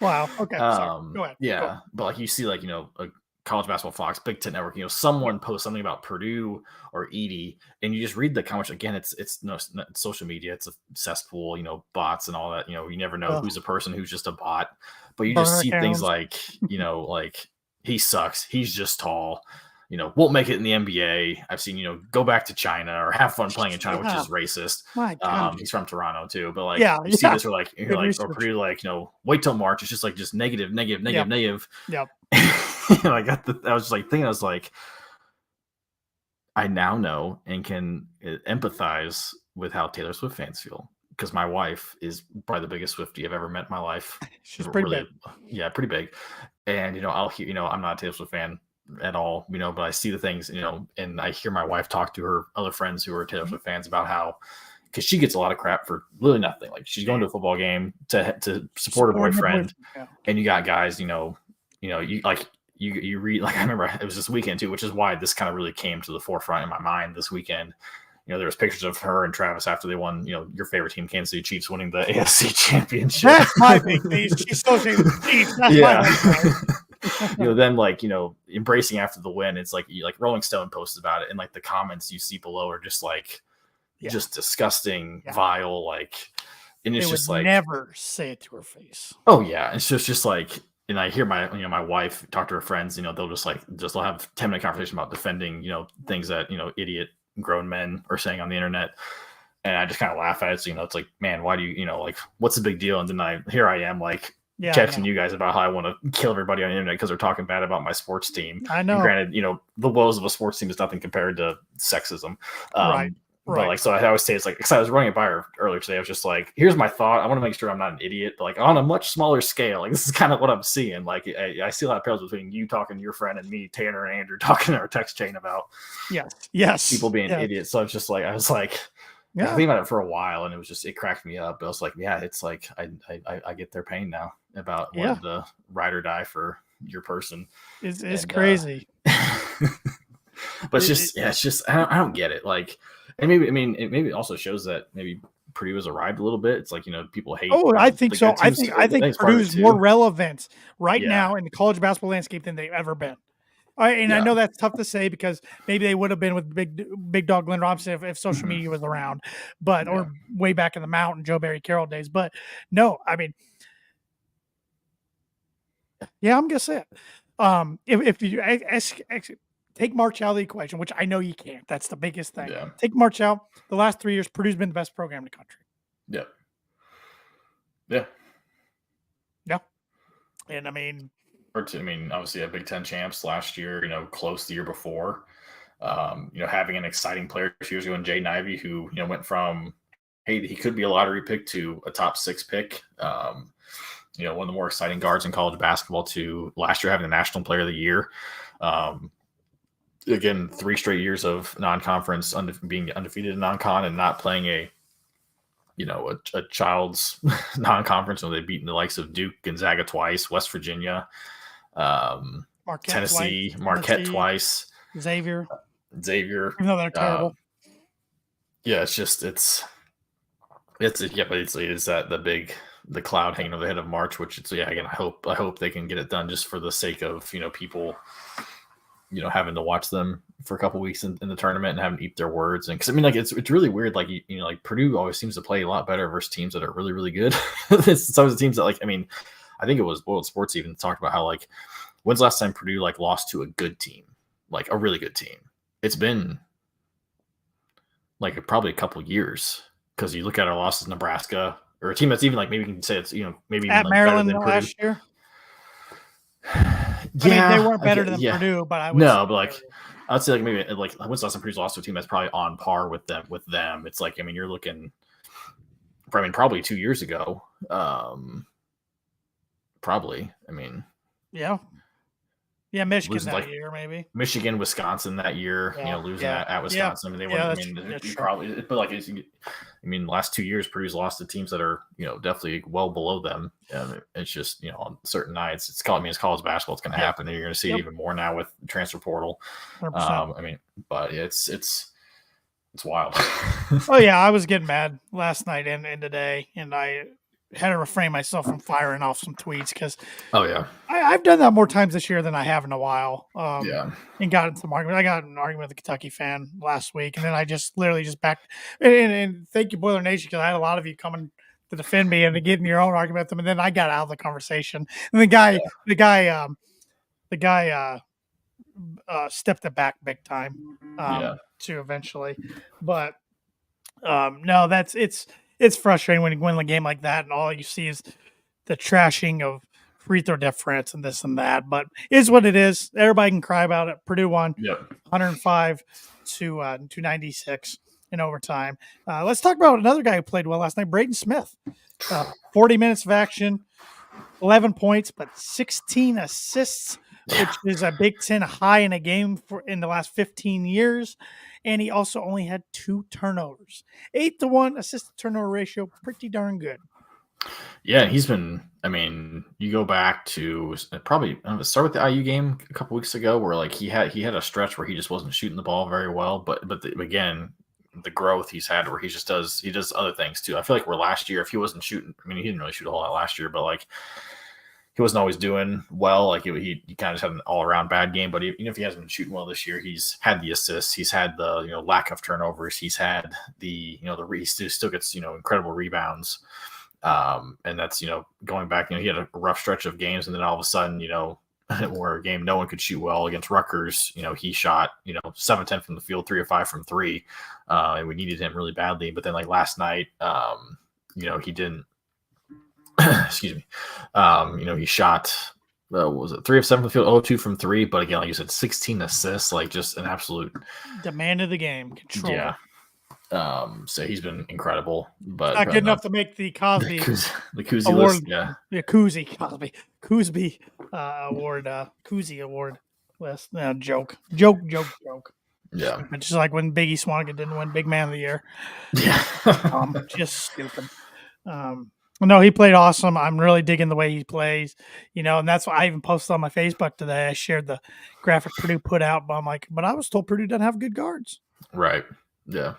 Wow. Okay. Sorry. Go ahead. Yeah, Go ahead. but like you see, like a college basketball Fox, Big Ten Network, someone posts something about Purdue or Edey, and you just read the comments. Again, it's social media, it's a cesspool, bots and all that. You never know who's a person, who's just a bot, but you just see things like, like he sucks, he's just tall. Won't make it in the NBA. I've seen, go back to China or have fun playing in China, which is racist. He's from Toronto too, but like, you see this, or like, or Purdue, like, wait till March. It's just like, just negative. Yep. I was just like thinking, I was like, I now know and can empathize with how Taylor Swift fans feel, because my wife is probably the biggest Swiftie I've ever met in my life. She's pretty big. Yeah, pretty big. And, I'll hear, I'm not a Taylor Swift fan at all, but I see the things, and I hear my wife talk to her other friends who are Taylor Swift fans about how, because she gets a lot of crap for really nothing. Like, she's going to a football game to support her boyfriend, and you got guys, you read, like, I remember it was this weekend too, which is why this kind of really came to the forefront in my mind this weekend. There was pictures of her and Travis after they won, your favorite team, Kansas City Chiefs, winning the AFC championship. That's my big thing. She's so Chiefs. That's my them embracing after the win. It's like Rolling Stone posted about it, and like the comments you see below are just like just disgusting, vile, like, and it's just like, never say it to her face. Oh yeah, it's just like, and I hear my wife talk to her friends, they'll they'll have 10-minute conversation about defending things that idiot grown men are saying on the internet. And I just kind of laugh at it. So, it's like, man, why do you, like, what's the big deal? And then here I am, like, texting you guys about how I want to kill everybody on the internet because they're talking bad about my sports team. I know. And granted, the woes of a sports team is nothing compared to sexism. Right. But like, so I always say, it's like, because I was running it by her earlier today. I was just like, here's my thought. I want to make sure I'm not an idiot, but like on a much smaller scale. Like, this is kind of what I'm seeing. Like, I see a lot of parallels between you talking to your friend and me, Tanner and Andrew, talking in our text chain about people being idiots. So I was like, I think about it for a while, and it cracked me up. But I was like, yeah, it's like I get their pain now about wanting to ride or die for your person. It's crazy. But it's just I don't get it. Like, and maybe it also shows that maybe Purdue has arrived a little bit. It's like, I hate. Oh, I think so. I think Purdue's more relevant now in the college basketball landscape than they've ever been. I know that's tough to say because maybe they would have been with big dog Glenn Robinson if social media was around, but or way back in the mountain Joe Barry Carroll days. But no, I mean, I'm gonna say it. If you take March out of the equation, which I know you can't. That's the biggest thing. Yeah. Take March out. The last 3 years, Purdue's been the best program in the country. Yeah. Yeah. Yeah. And I mean, obviously, Big Ten champs last year. Close the year before. Having an exciting player 2 years ago in Jaden Ivey, who went from, hey, he could be a lottery pick to a top 6 pick. One of the more exciting guards in college basketball to last year having the National Player of the Year. Again, 3 straight years of non-conference, being undefeated in non-con and not playing a child's non-conference. They've beaten the likes of Duke, Gonzaga twice, West Virginia, Tennessee, Marquette twice, Xavier. Even though they're terrible. It's that the cloud hanging over the head of March, which again, I hope they can get it done just for the sake of people having to watch them for a couple weeks in the tournament and having to eat their words. And because it's really weird. Like, like Purdue always seems to play a lot better versus teams that are really, really good. It's always the teams that, like, I think it was Boiled Sports even talked about how like when's the last time Purdue like lost to a good team, like a really good team? It's been like probably a couple years because you look at our losses, Nebraska, or a team that's even like maybe you can say it's maybe even At like better Maryland than Purdue. last year. Yeah, I mean, they weren't better than Purdue, but I would say but like I'd say like maybe like when's the last time Purdue's lost to a team that's probably on par with them. It's like I mean you're looking. Probably 2 years ago. Probably. I mean, yeah, Michigan that like year, maybe Michigan, Wisconsin that year. Losing at Wisconsin. I mean, they wouldn't. I mean, probably. But like, I mean, last 2 years, Purdue's lost to teams that are definitely well below them. It's just on certain nights. It's college basketball. It's going to happen, and you're going to see it even more now with the transfer portal. 100%. I mean, but it's wild. Oh yeah, I was getting mad last night and today, and I had to refrain myself from firing off some tweets because I've done that more times this year than I have in a while. And got into some argument. I got in an argument with a Kentucky fan last week, and then I just literally just backed. And thank you, Boiler Nation, because I had a lot of you coming to defend me and to get in your own argument with them, and then I got out of the conversation. And the guy stepped it back big time to eventually, but no, it's frustrating when you win a game like that and all you see is the trashing of free throw difference and this and that. But it's what it is. Everybody can cry about it. Purdue won 105 to 296 in overtime. Let's talk about another guy who played well last night, Braden Smith. 40 minutes of action, 11 points, but 16 assists, which is a Big Ten high in a game in the last 15 years. And he also only had 2 turnovers. 8-1 assist to turnover ratio, pretty darn good. Yeah, he's been. I mean, you go back to probably start with the IU game a couple weeks ago, where like he had a stretch where he just wasn't shooting the ball very well. But again, the growth he's had where he does other things too. I feel like where last year, if he wasn't shooting, I mean, he didn't really shoot a whole lot last year, but like he wasn't always doing well. Like he kind of just had an all around bad game. But even if he hasn't been shooting well this year, he's had the assists, he's had the lack of turnovers, he's had the he still gets incredible rebounds. And that's going back. He had a rough stretch of games, and then all of a sudden, where a game no one could shoot well against Rutgers. He shot 7-10 from the field, 3 or 5 from 3, and we needed him really badly. But then like last night, he didn't. Excuse me. He shot. What was it 3 of 7 from the field, 0-2 from 3? But again, like you said, 16 assists, like just an absolute demand of the game, control. Yeah. So he's been incredible, but not good enough to make the Cosby the Cousy award, list. Yeah, the Cousy award, Cousy award list. Joke. Yeah, it's just like when Biggie Swannigan didn't win Big Man of the Year. Yeah, just stupid. No, he played awesome. I'm really digging the way he plays, and that's why I even posted on my Facebook today. I shared the graphic Purdue put out, but I'm like, but I was told Purdue doesn't have good guards. Right. Yeah.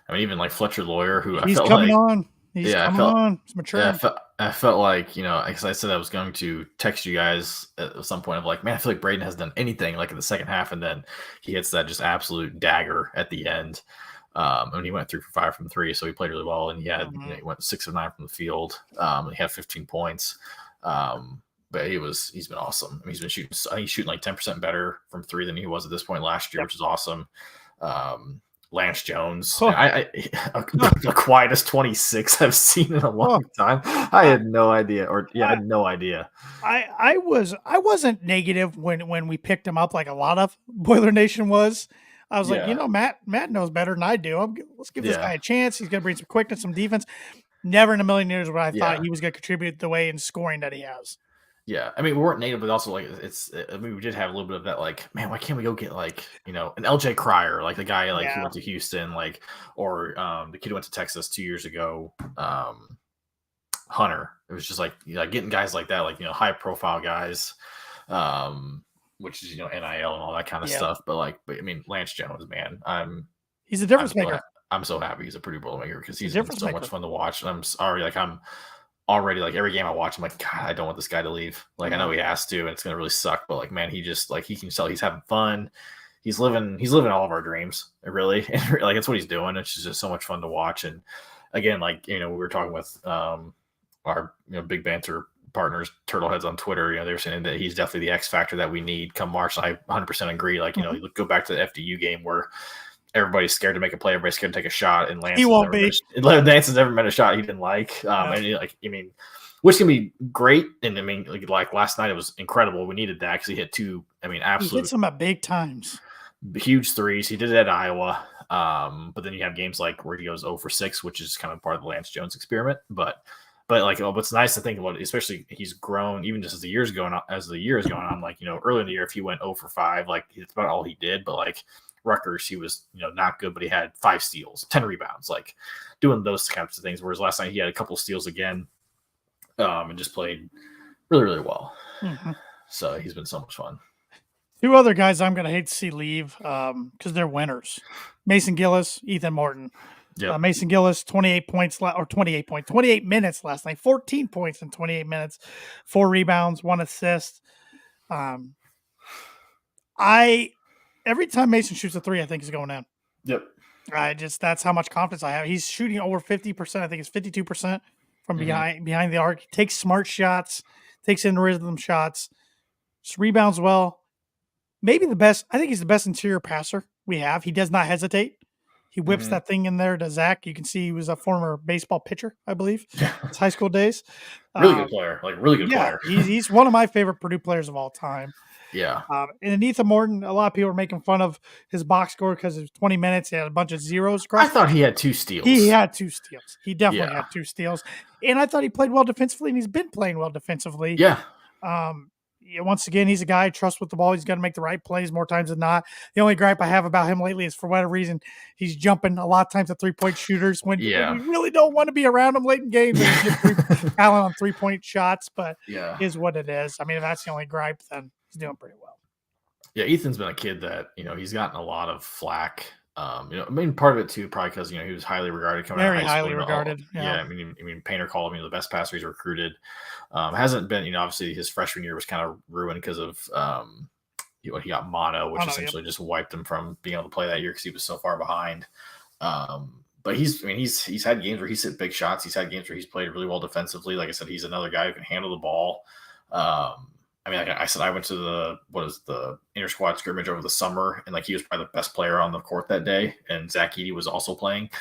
I mean, even like Fletcher Lawyer, who he's coming on. He's coming on. He's maturing. Yeah, I felt like, because I said I was going to text you guys at some point of like, man, I feel like Braden hasn't done anything like in the second half. And then he hits that just absolute dagger at the end. And he went 3 for 5 from 3. So he played really well. And he had, he went 6 of 9 from the field. He had 15 points. But he's been awesome. I mean, he's shooting like 10% better from 3 than he was at this point last year, which is awesome. Lance Jones, the quietest 26 I've seen in a long time. I had no idea, I had no idea. I wasn't negative when we picked him up like a lot of Boiler Nation was. I was like, Matt knows better than I do. Let's give this guy a chance. He's going to bring some quickness, some defense. Never in a million years would I thought he was going to contribute the way in scoring that he has. Yeah, I mean, we weren't native, but also like we did have a little bit of that, like, man, why can't we go get like an LJ Cryer, like the guy who went to Houston, like, or the kid who went to Texas 2 years ago, Hunter. It was just like getting guys like that, like high profile guys, which is NIL and all that kind of stuff. But I mean, Lance Jones, man, he's a difference maker. I'm so happy he's a Purdue Boilermaker because he's been so much fun to watch, and I'm sorry, I'm already like every game I watch, I'm like, God, I don't want this guy to leave. Like, I know he has to, and it's gonna really suck. But like, man, he just he can tell he's having fun. He's living all of our dreams. Really, like that's what he's doing. It's just so much fun to watch. And again, we were talking with our big banter partners, Turtleheads on Twitter, they were saying that he's definitely the X factor that we need come March. And I 100% agree. Like, you go back to the FDU game where everybody's scared to make a play, everybody's scared to take a shot, and Lance has never met a shot he didn't like. Which can be great. And like last night, it was incredible. We needed that because he hit two. Absolute. He hit some at big times. Huge threes. He did it at Iowa. But then you have games like where he goes 0 for 6, which is kind of part of the Lance Jones experiment. But what's nice to think about, especially he's grown even just as the year is going on. Early in the year, if he went 0 for 5, it's about all he did. But Rutgers, he was not good, but he had 5 steals, 10 rebounds, doing those types of things. Whereas last night he had a couple steals again, and just played really, really well. Mm-hmm. So he's been so much fun. 2 other guys I'm going to hate to see leave because they're winners. Mason Gillis, Ethan Morton. Yep. Mason Gillis, 28 minutes last night, 14 points in 28 minutes, 4 rebounds, 1 assist. Every time Mason shoots a 3, I think he's going in. Yep. That's how much confidence I have. He's shooting over 50%. I think it's 52% from behind the arc. He takes smart shots, takes in rhythm shots, just rebounds well. Maybe the best. I think he's the best interior passer we have. He does not hesitate. He whips that thing in there to Zach. You can see he was a former baseball pitcher, I believe. His high school days. Really good player. Really good player. He's one of my favorite Purdue players of all time. Yeah. And Ethan Morton, a lot of people are making fun of his box score because it was 20 minutes. He had a bunch of zeros. I thought he had 2 steals. He had 2 steals. He definitely had 2 steals. And I thought he played well defensively, and he's been playing well defensively. Yeah. Once again, he's a guy I trust with the ball. He's got to make the right plays more times than not. The only gripe I have about him lately is for whatever reason, he's jumping a lot of times at 3-point shooters when we really don't want to be around him late in games and get talent on 3-point shots, but it is what it is. If that's the only gripe, then he's doing pretty well. Yeah, Ethan's been a kid that, he's gotten a lot of flack. Part of it too, probably because, he was highly regarded coming out of high school. Very highly regarded. Yeah. Painter called him the best passer he's recruited. Hasn't been, obviously his freshman year was kind of ruined because of he got mono, which essentially just wiped him from being able to play that year because he was so far behind. But he's had games where he's hit big shots. He's had games where he's played really well defensively. Like I said, he's another guy who can handle the ball. I said I went to the inter squad scrimmage over the summer, and he was probably the best player on the court that day, and Zach Edey was also playing.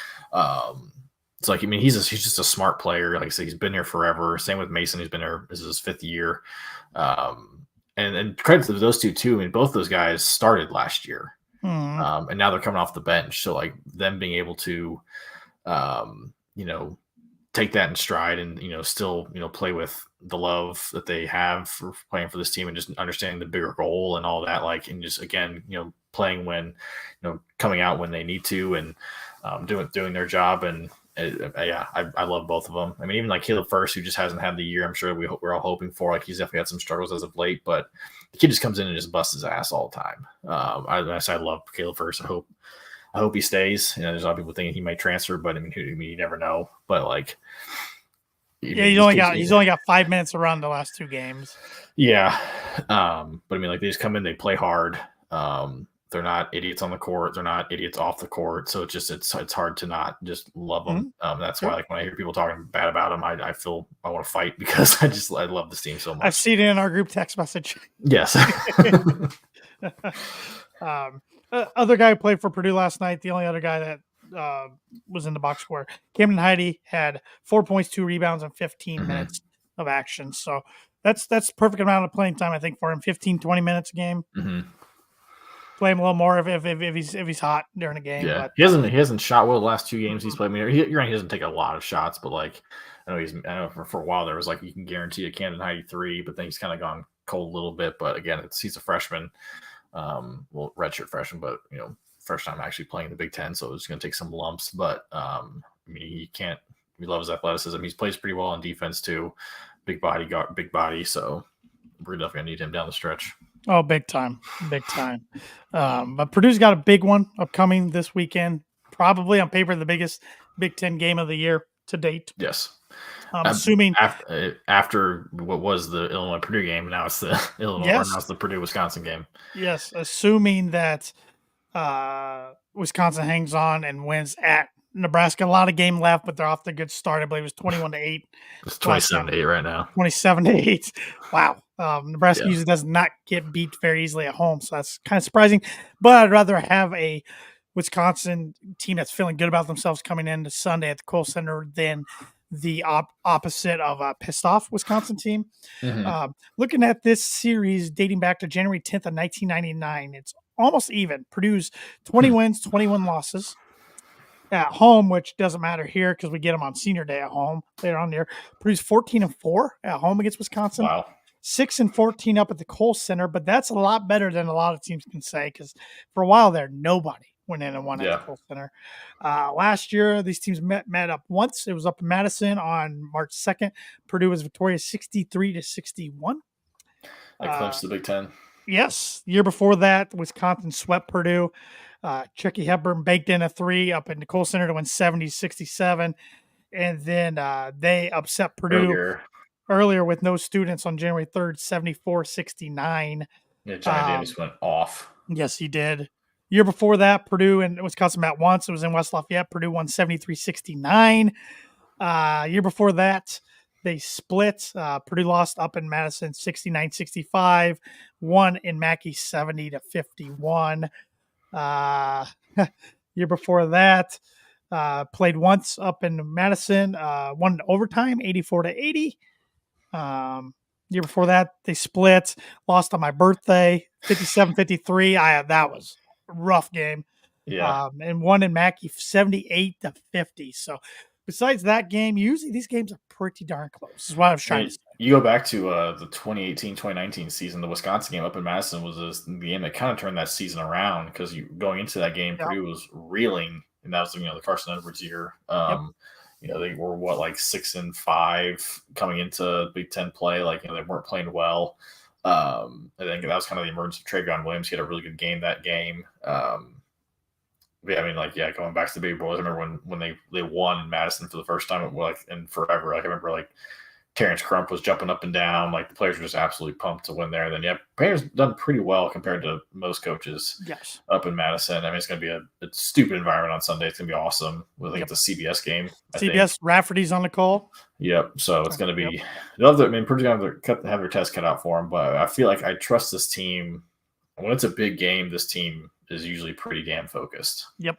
He's just a smart player. Like I said, he's been here forever. Same with Mason, who's been here. This is his 5th year. And credit to those two too. Both those guys started last year, and now they're coming off the bench. So them being able to, take that in stride and still play with the love that they have for playing for this team and just understanding the bigger goal and all that, and just again playing when coming out when they need to and doing their job. And I love both of them. Even Caleb First, who just hasn't had the year I'm sure we're all hoping for. He's definitely had some struggles as of late, but the kid just comes in and just busts his ass all the time. I love Caleb First. I hope he stays. There's a lot of people thinking he might transfer, but you never know. But he's only got 5 minutes around the last 2 games. Yeah, but they just come in, they play hard. They're not idiots on the court. They're not idiots off the court. So it's hard to not just love them. That's why when I hear people talking bad about them, I feel I want to fight because I love this team so much. I've seen it in our group text message. Yes. Other guy who played for Purdue last night, the only other guy that was in the box score, Camden Heide had 4 points, 2 rebounds, and 15 minutes of action. So that's perfect amount of playing time, I think, for him. 15, 20 minutes a game. Play him a little more if he's hot during a game. Yeah, but, he hasn't shot well the last 2 games he's played. You're right, he doesn't take a lot of shots, but I know for a while there was you can guarantee a Camden Heide 3, but then he's kind of gone cold a little bit. But again, he's a freshman. Redshirt freshman, but first time actually playing the Big Ten, so it's going to take some lumps. But he loves athleticism. He plays pretty well on defense too. Big body. So we're definitely going to need him down the stretch. Oh, big time. But Purdue's got a big one upcoming this weekend. Probably on paper the biggest Big Ten game of the year to date. Yes. Assuming after what was the Illinois Purdue game, now it's the now it's the Purdue Wisconsin game. Yes, assuming that Wisconsin hangs on and wins at Nebraska. A lot of game left, but they're off to a good start. I believe it was 21-8. It's 27-8 right now. 27-8. Wow. Nebraska Yeah. usually does not get beat very easily at home, so that's kind of surprising. But I'd rather have a Wisconsin team that's feeling good about themselves coming into Sunday at the Kohl Center than the opposite of a pissed off Wisconsin team. Looking at this series dating back to January 10th of 1999, it's almost even. Purdue's 20 wins, 21 losses at home, which doesn't matter here because we get them on senior day at home later on there. Purdue's 14-4 at home against Wisconsin. Wow. 6-14 up at the Kohl Center, but that's a lot better than a lot of teams can say because for a while there, nobody went in and won at the Kohl Center. Last year, these teams met up once. It was up in Madison on March 2nd. Purdue was victorious 63-61. They clinched the Big Ten. Yes. The year before that, Wisconsin swept Purdue. Chucky Hepburn baked in a 3 up in the Kohl Center to win 70-67. And then they upset Purdue earlier with no students on January 3rd, 74-69. Yeah, Johnny Davis went off. Yes, he did. Year before that, Purdue and Wisconsin met once. It was in West Lafayette. Purdue won 73-69. Year before that, they split. Purdue lost up in Madison 69-65. Won in Mackey 70-51. Year before that, played once up in Madison. Won in overtime 84-80. Year before that, they split. Lost on my birthday 57-53. That was a rough game. Yeah. And won in Mackey 78-50. So besides that game, usually these games are pretty darn close, is what I was trying to say. You go back to the 2018-2019 season, the Wisconsin game up in Madison was the game that kind of turned that season around because going into that game, Purdue was reeling, and that was the Carson Edwards year. They were 6-5 coming into Big Ten play. They weren't playing well. I think that was kind of the emergence of Travion Williams. He had a really good game that game. Going back to the Baby Boys, I remember when they won in Madison for the first time in forever. I remember Terrence Crump was jumping up and down. The players were just absolutely pumped to win there. And then Payne's done pretty well compared to most coaches. Yes. Up in Madison. I mean, it's going to be a stupid environment on Sunday. It's going to be awesome. I think it's a CBS game. CBS, Rafferty's on the call. Yep. So it's going to be. Purdue's going to have their test cut out for them, but I feel like I trust this team. When it's a big game, this team is usually pretty damn focused. Yep.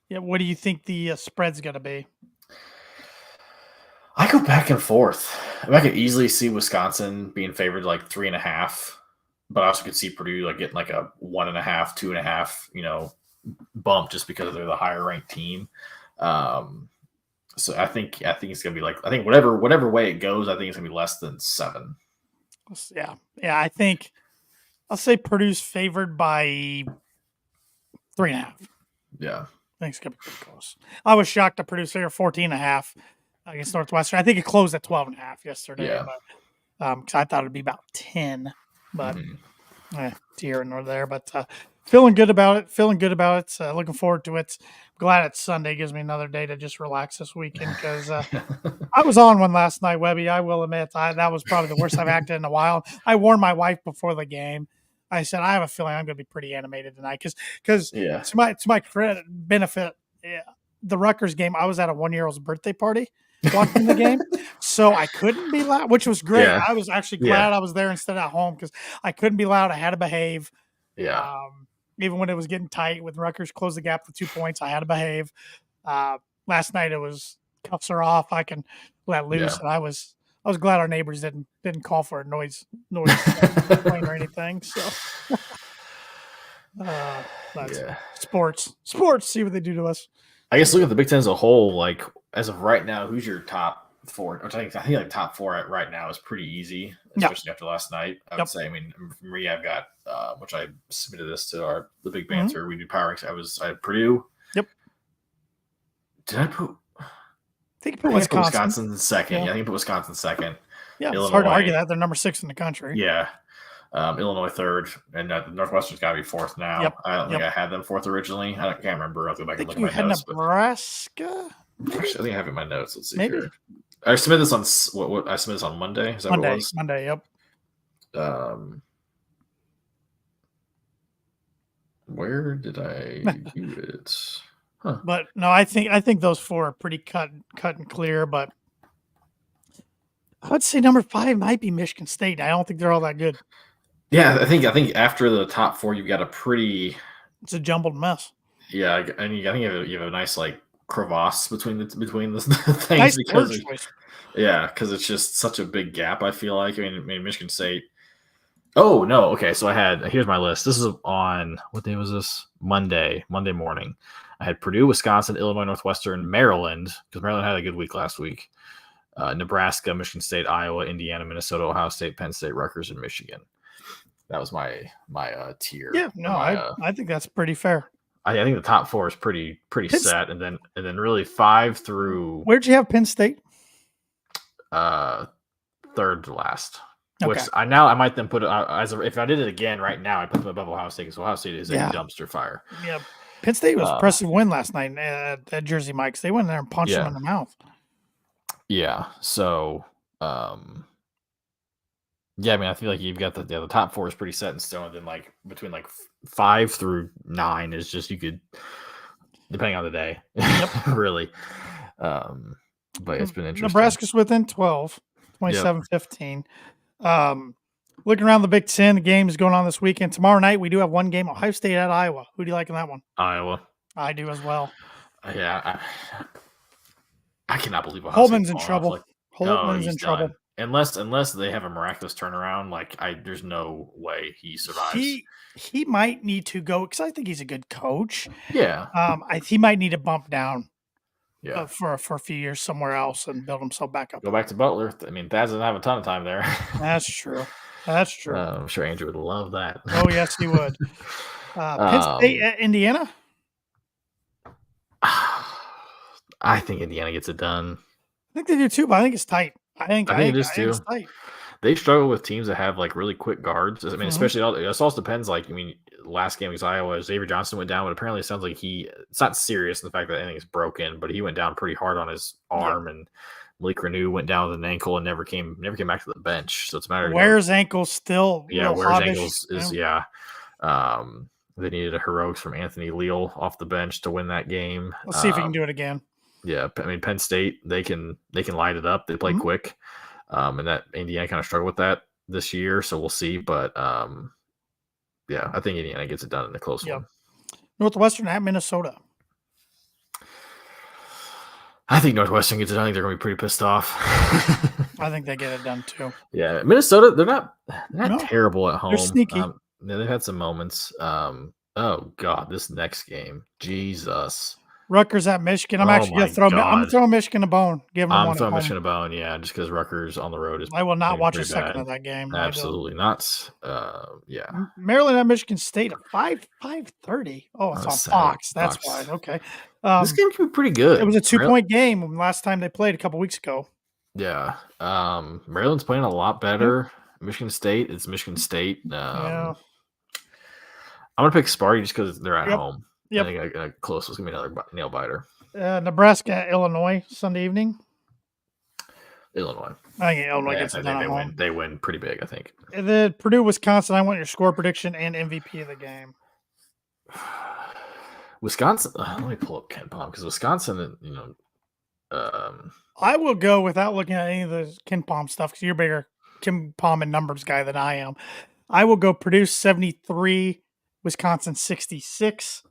Yeah. What do you think the spread's going to be? I go back and forth. I could easily see Wisconsin being favored 3.5, but I also could see Purdue getting a 1.5, 2.5, bump just because they're the higher ranked team. So I think it's gonna be I think whatever way it goes, I think it's gonna be less than 7. Yeah. I think I'll say Purdue's favored by 3.5. Yeah. I think it's gonna be pretty close. I was shocked that Purdue's favored 14.5 against Northwestern. I think it closed at 12.5 yesterday. Yeah. But, because I thought it'd be about 10, but it's here and there. But feeling good about it. Looking forward to it. Glad it's Sunday. Gives me another day to just relax this weekend because I was on one last night, Webby. I will admit that was probably the worst I've acted in a while. I warned my wife before the game. I said I have a feeling I'm going to be pretty animated tonight because to my credit benefit, the Rutgers game, I was at a 1-year-old's birthday party watching the game, so I couldn't be loud, which was great. Yeah. I was actually glad I was there instead of at home because I couldn't be loud. I had to behave. Yeah. Even when it was getting tight, with Rutgers closed the gap to 2 points, I had to behave. Last night it was cuffs are off. I can let loose, and I was glad our neighbors didn't call for a noise complaint or anything. So, sports, see what they do to us. I guess look at the Big Ten as a whole. As of right now, who's your top 4? I think top 4 right now is pretty easy, especially after last night. I would say. I mean, for me, I've got which I submitted this to the Big Banter. We do power ranks. I had Purdue. Yep. Did I put? I think you put Wisconsin in second. Yeah, I think you put Wisconsin second. Yeah, Illinois, it's hard to argue that they're number 6 in the country. Yeah. Illinois 3rd, and Northwestern's got to be 4th now. Yep. I don't think I had them 4th originally. I can't remember. I'll go back and look at my had notes. Nebraska. Actually, I think I have it in my notes. Let's see Maybe. here. I submitted this on what I submitted this on Monday. Is that what it was? Monday. Yep. Where did I do it? Huh. But no, I think those four are pretty cut and clear. But I would say number 5 might be Michigan State. I don't think they're all that good. Yeah, I think after the top 4, you've got a pretty It's a jumbled mess. yeah, and I think you have a nice like crevasse between the things Nice word because choice. because it's just such a big gap. I feel like I mean Michigan State. Oh no, okay. So here's my list. This is on what day was this? Monday morning. I had Purdue, Wisconsin, Illinois, Northwestern, Maryland because Maryland had a good week last week. Nebraska, Michigan State, Iowa, Indiana, Minnesota, Ohio State, Penn State, Rutgers, and Michigan. That was my tier. Yeah, no, I think that's pretty fair. I think the top 4 is pretty set, and then really 5 through. Where'd you have Penn State? Third to last. Okay. Which I might then put it if I did it again right now, I'd put them above Ohio State because Ohio State is a dumpster fire. Yeah, Penn State was impressive win last night at Jersey Mike's. They went in there and punched them in the mouth. Yeah. So, I mean, I feel like you've got the top 4 is pretty set in stone. And then like between like 5 through 9 is just you could, depending on the day, really. But it's been interesting. Nebraska's within 12, 27-15. Looking around the Big Ten, the game is going on this weekend. Tomorrow night, we do have one game, Ohio State at Iowa. Who do you like in that one? Iowa. I do as well. Yeah. I cannot believe Ohio Holtman's in trouble. Holtman's in trouble. Unless they have a miraculous turnaround, there's no way he survives. He might need to go because I think he's a good coach. Yeah. He might need to bump down. Yeah. For a few years somewhere else and build himself back up. Go back to Butler. I mean, Thad doesn't have a ton of time there. That's true. I'm sure Andrew would love that. Oh, yes, he would. Penn State at Indiana? I think Indiana gets it done. I think they do too, but I think it's tight. I think it is too. It's tight. They struggle with teams that have really quick guards. I mean, especially it also depends. Last game against Iowa, Xavier Johnson went down, but apparently it sounds like it's not serious in the fact that anything is broken, but he went down pretty hard on his arm, and Malik Renew went down with an ankle and never came back to the bench. So it's a matter of Ware's ankle still. Ware's ankles is they needed a heroics from Anthony Leal off the bench to win that game. Let's see if he can do it again. Yeah, I mean Penn State they can light it up. They play quick, and that Indiana kind of struggled with that this year. So we'll see, but I think Indiana gets it done in a close one. Northwestern at Minnesota. I think Northwestern gets it done. I think they're going to be pretty pissed off. I think they get it done too. Yeah, Minnesota, they're not terrible at home. They're sneaky. They've had some moments. Oh God, this next game, Jesus. Rutgers at Michigan. I'm actually going to throw. I'm going to throw Michigan a bone. I'm throwing Michigan a bone. Yeah, just because Rutgers on the road is. I will not watch a second of that game. Absolutely not. Yeah. Maryland at Michigan State at 5:30. Oh, it's on Fox. That's why. Okay. This game could be pretty good. It was a 2-point game last time they played a couple weeks ago. Yeah. Maryland's playing a lot better. Michigan State. It's Michigan State. I'm gonna pick Sparty just because they're at home. Yep. I think close is going to be another nail biter. Nebraska, Illinois, Sunday evening. Illinois. I think Illinois gets it done. They win pretty big, I think. And then Purdue, Wisconsin. I want your score prediction and MVP of the game. Wisconsin. Let me pull up KenPom because Wisconsin, I will go without looking at any of the KenPom stuff because you're a bigger KenPom and numbers guy than I am. I will go Purdue 73, Wisconsin 66.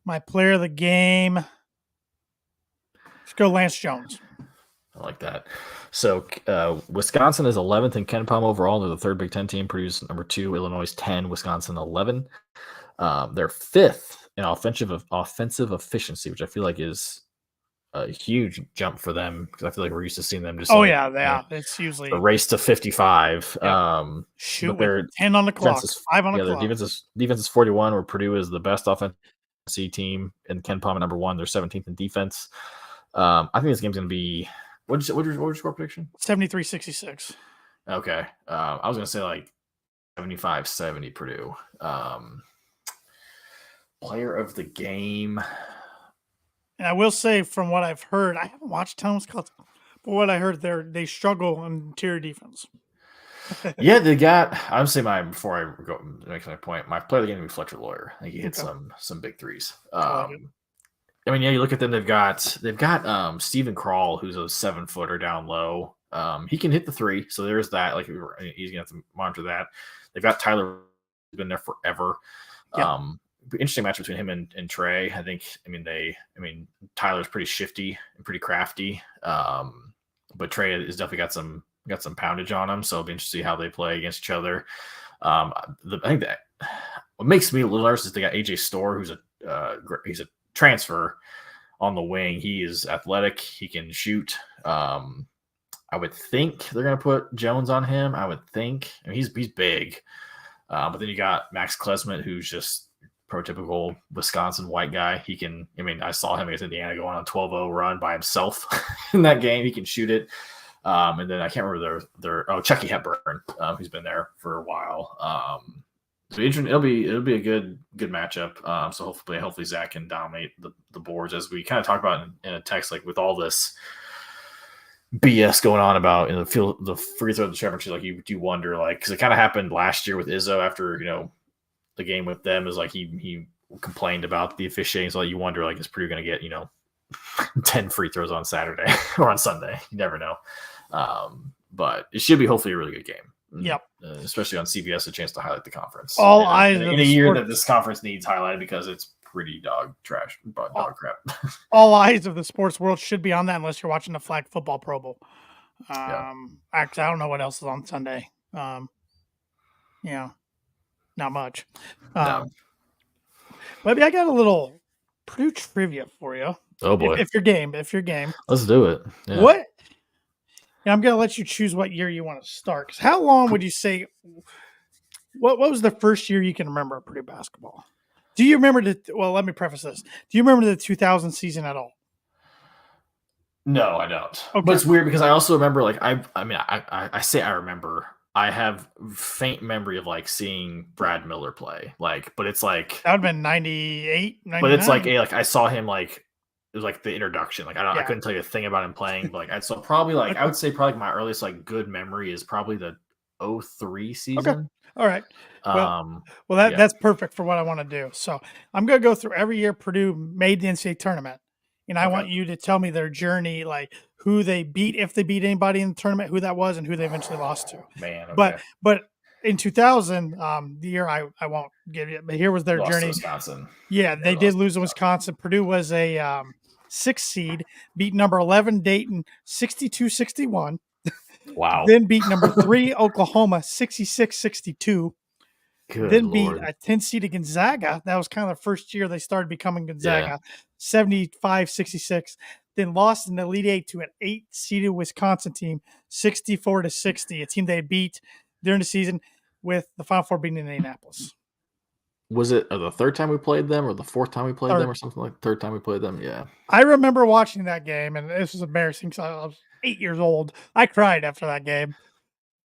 My player of the game. Let's go Lance Jones. I like that. So Wisconsin is 11th in KenPom overall. They're the third Big Ten team. Purdue's number 2. Illinois 10. Wisconsin 11. They're 5th in offensive efficiency, which I feel like is a huge jump for them because I feel like we're used to seeing them just. It's usually a race to 55. Shoot, they're 10 on the clock, 5 on the clock. Their defense is 41. Where Purdue is the best offensive team in KenPom at number 1. They're 17th in defense. I think this game's going to be. What your score prediction? 73-66. Okay. I was going to say 75-70 Purdue. Player of the game. And I will say, from what I've heard, I haven't watched Thomas College, but what I heard, they struggle on interior defense. Yeah, they got. I would say before I go make my point, my player of the game would be Fletcher Lawyer. I think he hit some big threes. I mean, yeah, you look at them. They've got Steven Crawl, who's a 7-footer down low. He can hit the three, so there's that. Like he's gonna have to monitor that. They've got Tyler, who's been there forever. Yep. Interesting match between him and Trey. Tyler's pretty shifty and pretty crafty. But Trey has definitely got some poundage on him. So it'll be interesting to see how they play against each other. I think that what makes me a little nervous is they got AJ Storr, he's a transfer on the wing. He is athletic. He can shoot. I would think they're going to put Jones on him. I would think. I mean, he's big. But then you got Max Klesmet, who's just prototypical Wisconsin white guy. He can. I mean, I saw him against Indiana go on a 12-0 run by himself in that game. He can shoot it. And then I can't remember Chucky Hepburn, who's been there for a while. So it'll be a good matchup. So hopefully Zach can dominate the boards, as we kind of talked about in a text, like with all this BS going on about the free throw championship. Like you do wonder, like, because it kind of happened last year with Izzo after the game with them is like he complained about the officiating. So you wonder, like, is Purdue going to get 10 free throws on Saturday or on Sunday? You never know. But it should be hopefully a really good game. Yep. Especially on CBS, a chance to highlight the conference. All eyes in a year that this conference needs highlighted because it's pretty dog crap. All eyes of the sports world should be on that, unless you're watching the flag football Pro Bowl. Actually, I don't know what else is on Sunday. Not much. No. But I got a little Purdue trivia for you. Oh boy! If you're game, let's do it. Yeah. What? And I'm going to let you choose what year you want to start. Because how long would you say? What was the first year you can remember of Purdue basketball? Do you remember well, let me preface this. Do you remember the 2000 season at all? No, I don't. Okay. But it's weird because I also remember, like, I say I remember. I have faint memory of like seeing Brad Miller play, like, but it's like that would have been 98, 99. But it's like I saw him, like, it was like the introduction. Like I couldn't tell you a thing about him playing, but like probably like I would say probably my earliest like good memory is probably the 2003 season. Okay. All right. Well, that's perfect for what I want to do. So I'm going to go through every year Purdue made the NCAA tournament, and I want you to tell me their journey, like who they beat, if they beat anybody in the tournament, who that was, and who they eventually lost to. Man, okay. But in 2000, the year I won't give you, but here was their journey. Wisconsin. Yeah, they did lose to Wisconsin. Purdue was a 6th seed, beat number 11 Dayton 62-61. Wow. Then beat number 3 Oklahoma 66-62. Then beat a 10 seed Gonzaga. That was kind of the first year they started becoming Gonzaga, 75-66. Then lost in the Elite Eight to an 8-seeded Wisconsin team, 64-60. A team they beat during the season, with the Final Four beating Indianapolis. Was it the third time we played them, or the fourth time we played them, or something like third time we played them? Yeah. I remember watching that game, and this was embarrassing because I was 8 years old. I cried after that game.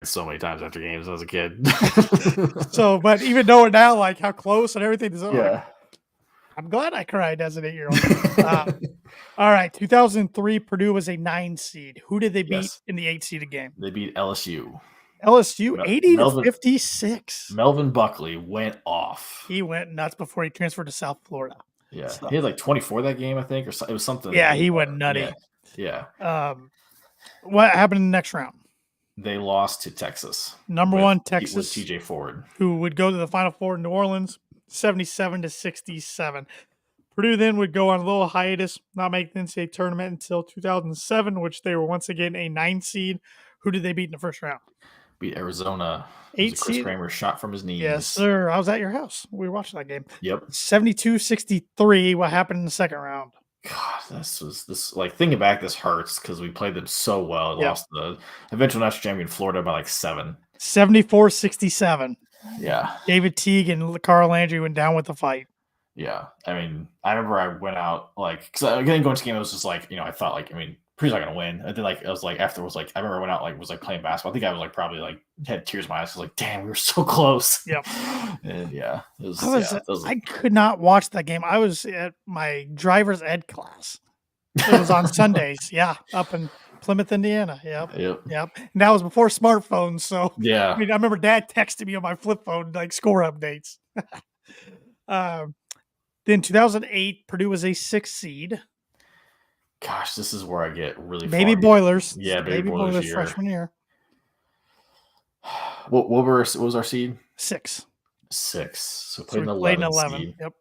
So many times after games as a kid. But even knowing now, like how close and everything is, like, I'm glad I cried as an 8-year-old. All right, 2003, Purdue was a 9 seed. Who did they beat in the 8-seeded game? They beat LSU. 80-56. Melvin Buckley went off. He went nuts before he transferred to South Florida. Yeah, so he had like 24 that game, I think, or it was something. Yeah, he went nutty. Yeah. What happened in the next round? They lost to Texas. Number 1 Texas with TJ Ford, who would go to the Final Four in New Orleans, 77-67. Purdue then would go on a little hiatus, not make the NCAA tournament until 2007, which they were once again a 9 seed. Who did they beat in the first round? Beat Arizona. 8 Chris seed. Kramer shot from his knees. Yes, sir. I was at your house. We were watching that game. Yep. 72-63. What happened in the second round? God, this like thinking back, this hurts because we played them so well. Lost the eventual national champion Florida by like 7. 74-67. Yeah. David Teague and Carl Landry went down with the fight. Yeah. I mean, I remember I went out like because I didn't go into the game. It was just like, I thought like, Purdue's not gonna win. And then like I was like afterwards, like I remember I went out, like was like playing basketball. I think I was like probably like had tears in my eyes. I was like, damn, we were so close. Yep. And I could not watch that game. I was at my driver's ed class. It was on Sundays. Yeah, up in Plymouth, Indiana. Yep. And that was before smartphones. So yeah. I remember Dad texted me on my flip phone like score updates. Then 2008, Purdue was a 6th seed. Gosh, this is where I get really Baby foggy. Boilers. Yeah, Baby Boilers year. freshman year. What was our seed? 6. 6. So So played we an played 11 an 11. seed. Yep.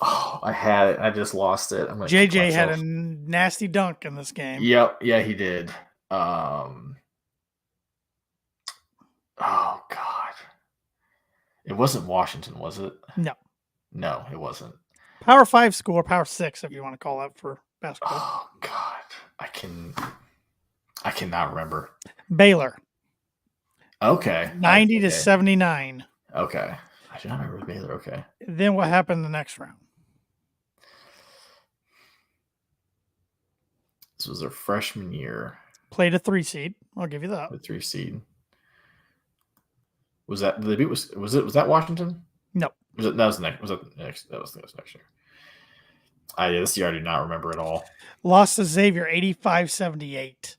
Oh, I had it. I just lost it. I'm gonna kick JJ had myself. a nasty dunk in this game. Yep. Yeah, he did. Oh God. It wasn't Washington, was it? No. No, it wasn't. Power 5 school or Power 6, if you want to call that for basketball. Oh God. I cannot remember. Baylor. Okay. 90 to 79. Okay. I do not remember Baylor. Okay. Then what happened the next round? This was their freshman year. Played a 3 seed. I'll give you that. The 3 seed. Was that the beat? Was that Washington? No. That was next year. This year I do not remember at all. Lost to Xavier 85-78.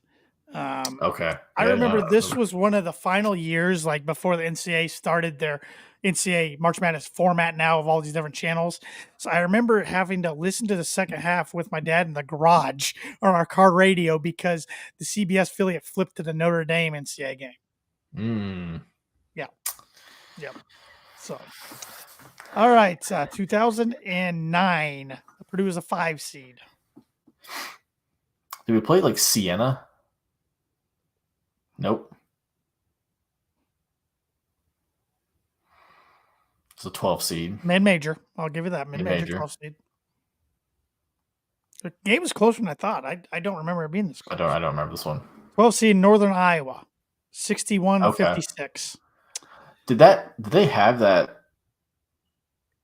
Okay. I remember this was one of the final years, like before the NCAA started their NCAA March Madness format now of all these different channels. So I remember having to listen to the second half with my dad in the garage on our car radio because the CBS affiliate flipped to the Notre Dame NCAA game. Yeah. Yep. So, all right. 2009. Purdue was a 5 seed. Did we play like Siena? Nope. It's a 12 seed. Mid-major. I'll give you that. Mid-major 12 seed. The game was closer than I thought. I don't remember it being this close. I don't remember this one. 12 seed Northern Iowa. 61-56. Did they have that?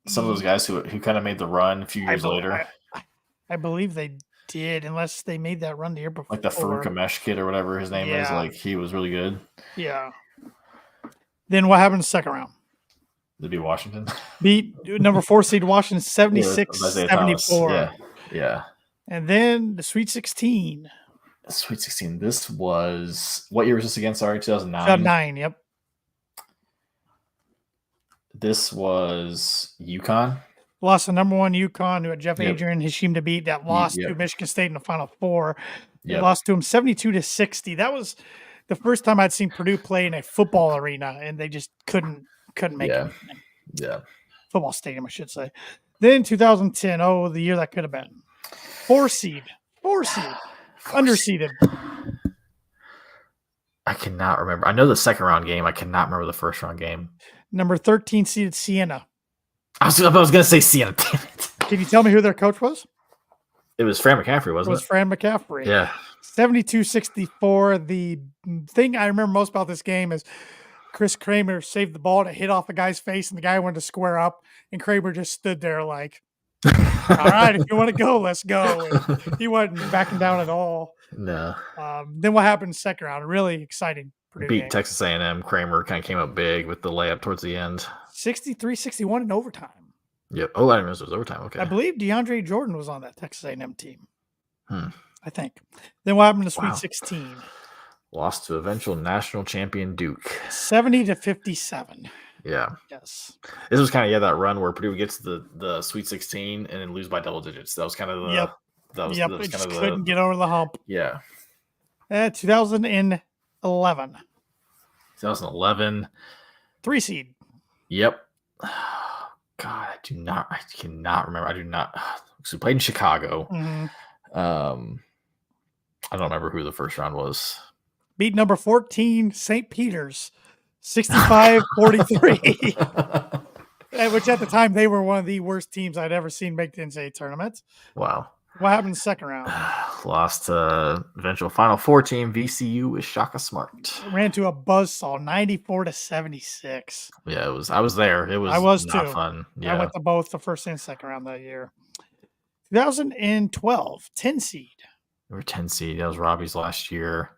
Some of those guys who kind of made the run a few years later? I believe they did, unless they made that run the year before. Like the Farouk Amesh kid or whatever his name is. Like, he was really good. Yeah. Then what happened in the second round? Did it beat Washington? Beat number 4 seed Washington 76-74. Yeah. And then the Sweet 16. Sweet 16. This was, what year was this again? Sorry, 2009. 2009, yep. This was UConn. Lost the number 1 UConn, who had Jeff Adrian, Hashim to beat, that lost to Michigan State in the Final Four. They lost to him 72-60. That was the first time I'd seen Purdue play in a football arena, and they just couldn't make anything. Yeah. Football stadium, I should say. Then 2010, the year that could have been. 4 seed. Underseeded. I cannot remember. I know the second round game. I cannot remember the first round game. Number 13 seeded Siena. I was going to say Siena. Damn it. Can you tell me who their coach was? It was Fran McCaffrey, wasn't it? It was Fran McCaffrey. Yeah. 72-64. The thing I remember most about this game is Chris Kramer saved the ball to hit off a guy's face, and the guy wanted to square up, and Kramer just stood there like, all right, if you want to go, let's go. And he wasn't backing down at all. No. Then what happened in the second round? Really exciting. Beat game. Texas A&M. Kramer kind of came up big with the layup towards the end. 63-61 in overtime. Yep. Oh, I didn't realize it was overtime. Okay. I believe DeAndre Jordan was on that Texas A&M team. I think. Then what happened to Sweet 16? Lost to eventual national champion Duke. 70-57. Yeah. Yes. This was kind of that run where Purdue gets the Sweet 16 and then lose by double digits. That was kind of the That was it just couldn't get over the hump. Yeah. 2011. 2011. 3 seed. Yep. God, I cannot remember. I do not. So we played in Chicago. Mm-hmm. I don't remember who the first round was. Beat number 14, St. Peter's, 65-43. Which at the time, they were one of the worst teams I'd ever seen make the NCAA tournament. Wow. What happened in the second round? Lost to eventual Final Four team, VCU with Shaka Smart. Ran to a buzzsaw, 94-76. Yeah, I was there. It was not fun. Yeah. I went to both the first and second round that year. 2012, 10 seed. We were 10 seed. That was Robbie's last year.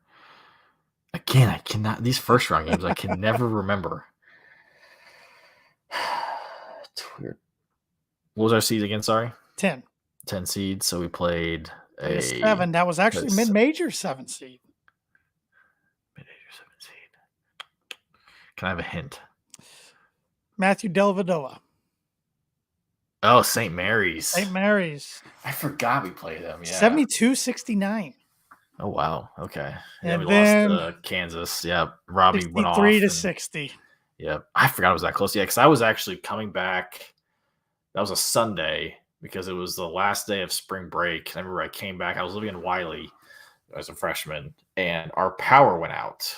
Again, I cannot. These first round games, I can never remember. It's weird. What was our seed again? Sorry, 10 seed. So we played a 7. That was actually mid-major 7 seed. Mid-major 7 seed. Can I have a hint? Matthew Dellavedova. Oh, St. Mary's. St. Mary's. I forgot we played them. Yeah. 72-69. Oh wow. Okay. Yeah, And we then lost to Kansas. Yeah, Robbie went off. 63-60. Yeah, I forgot it was that close. Yeah, because I was actually coming back. That was a Sunday because it was the last day of spring break. I remember I came back. I was living in Wiley as a freshman, and our power went out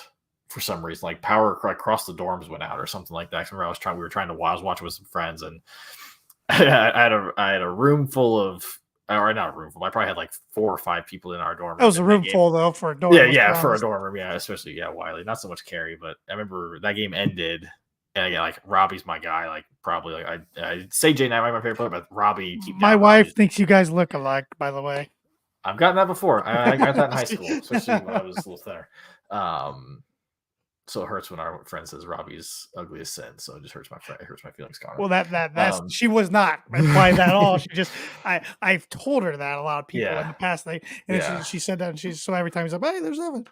for some reason. Like power across the dorms went out or something like that. I remember we were trying to. I was watching with some friends, and I had a room full of. Or not a room full. I probably had like 4 or 5 people in our dorm. That was a room full though for a dorm. Yeah, for a dorm room. Yeah, especially Wiley. Not so much Carey, but I remember that game ended, and again, like Robbie's my guy. Like probably like I say Jay Knight might be my favorite player, but Robbie. My wife thinks you guys look alike. By the way, I've gotten that before. I got that in high school, especially when I was a little thinner. So it hurts when our friend says Robbie's ugly as sin. So it just hurts my feelings, Connor. Well, that's she was not implying that at all. She just I've told her that a lot of people in the past. She said that, and so every time he's like, "Hey, there's Evan."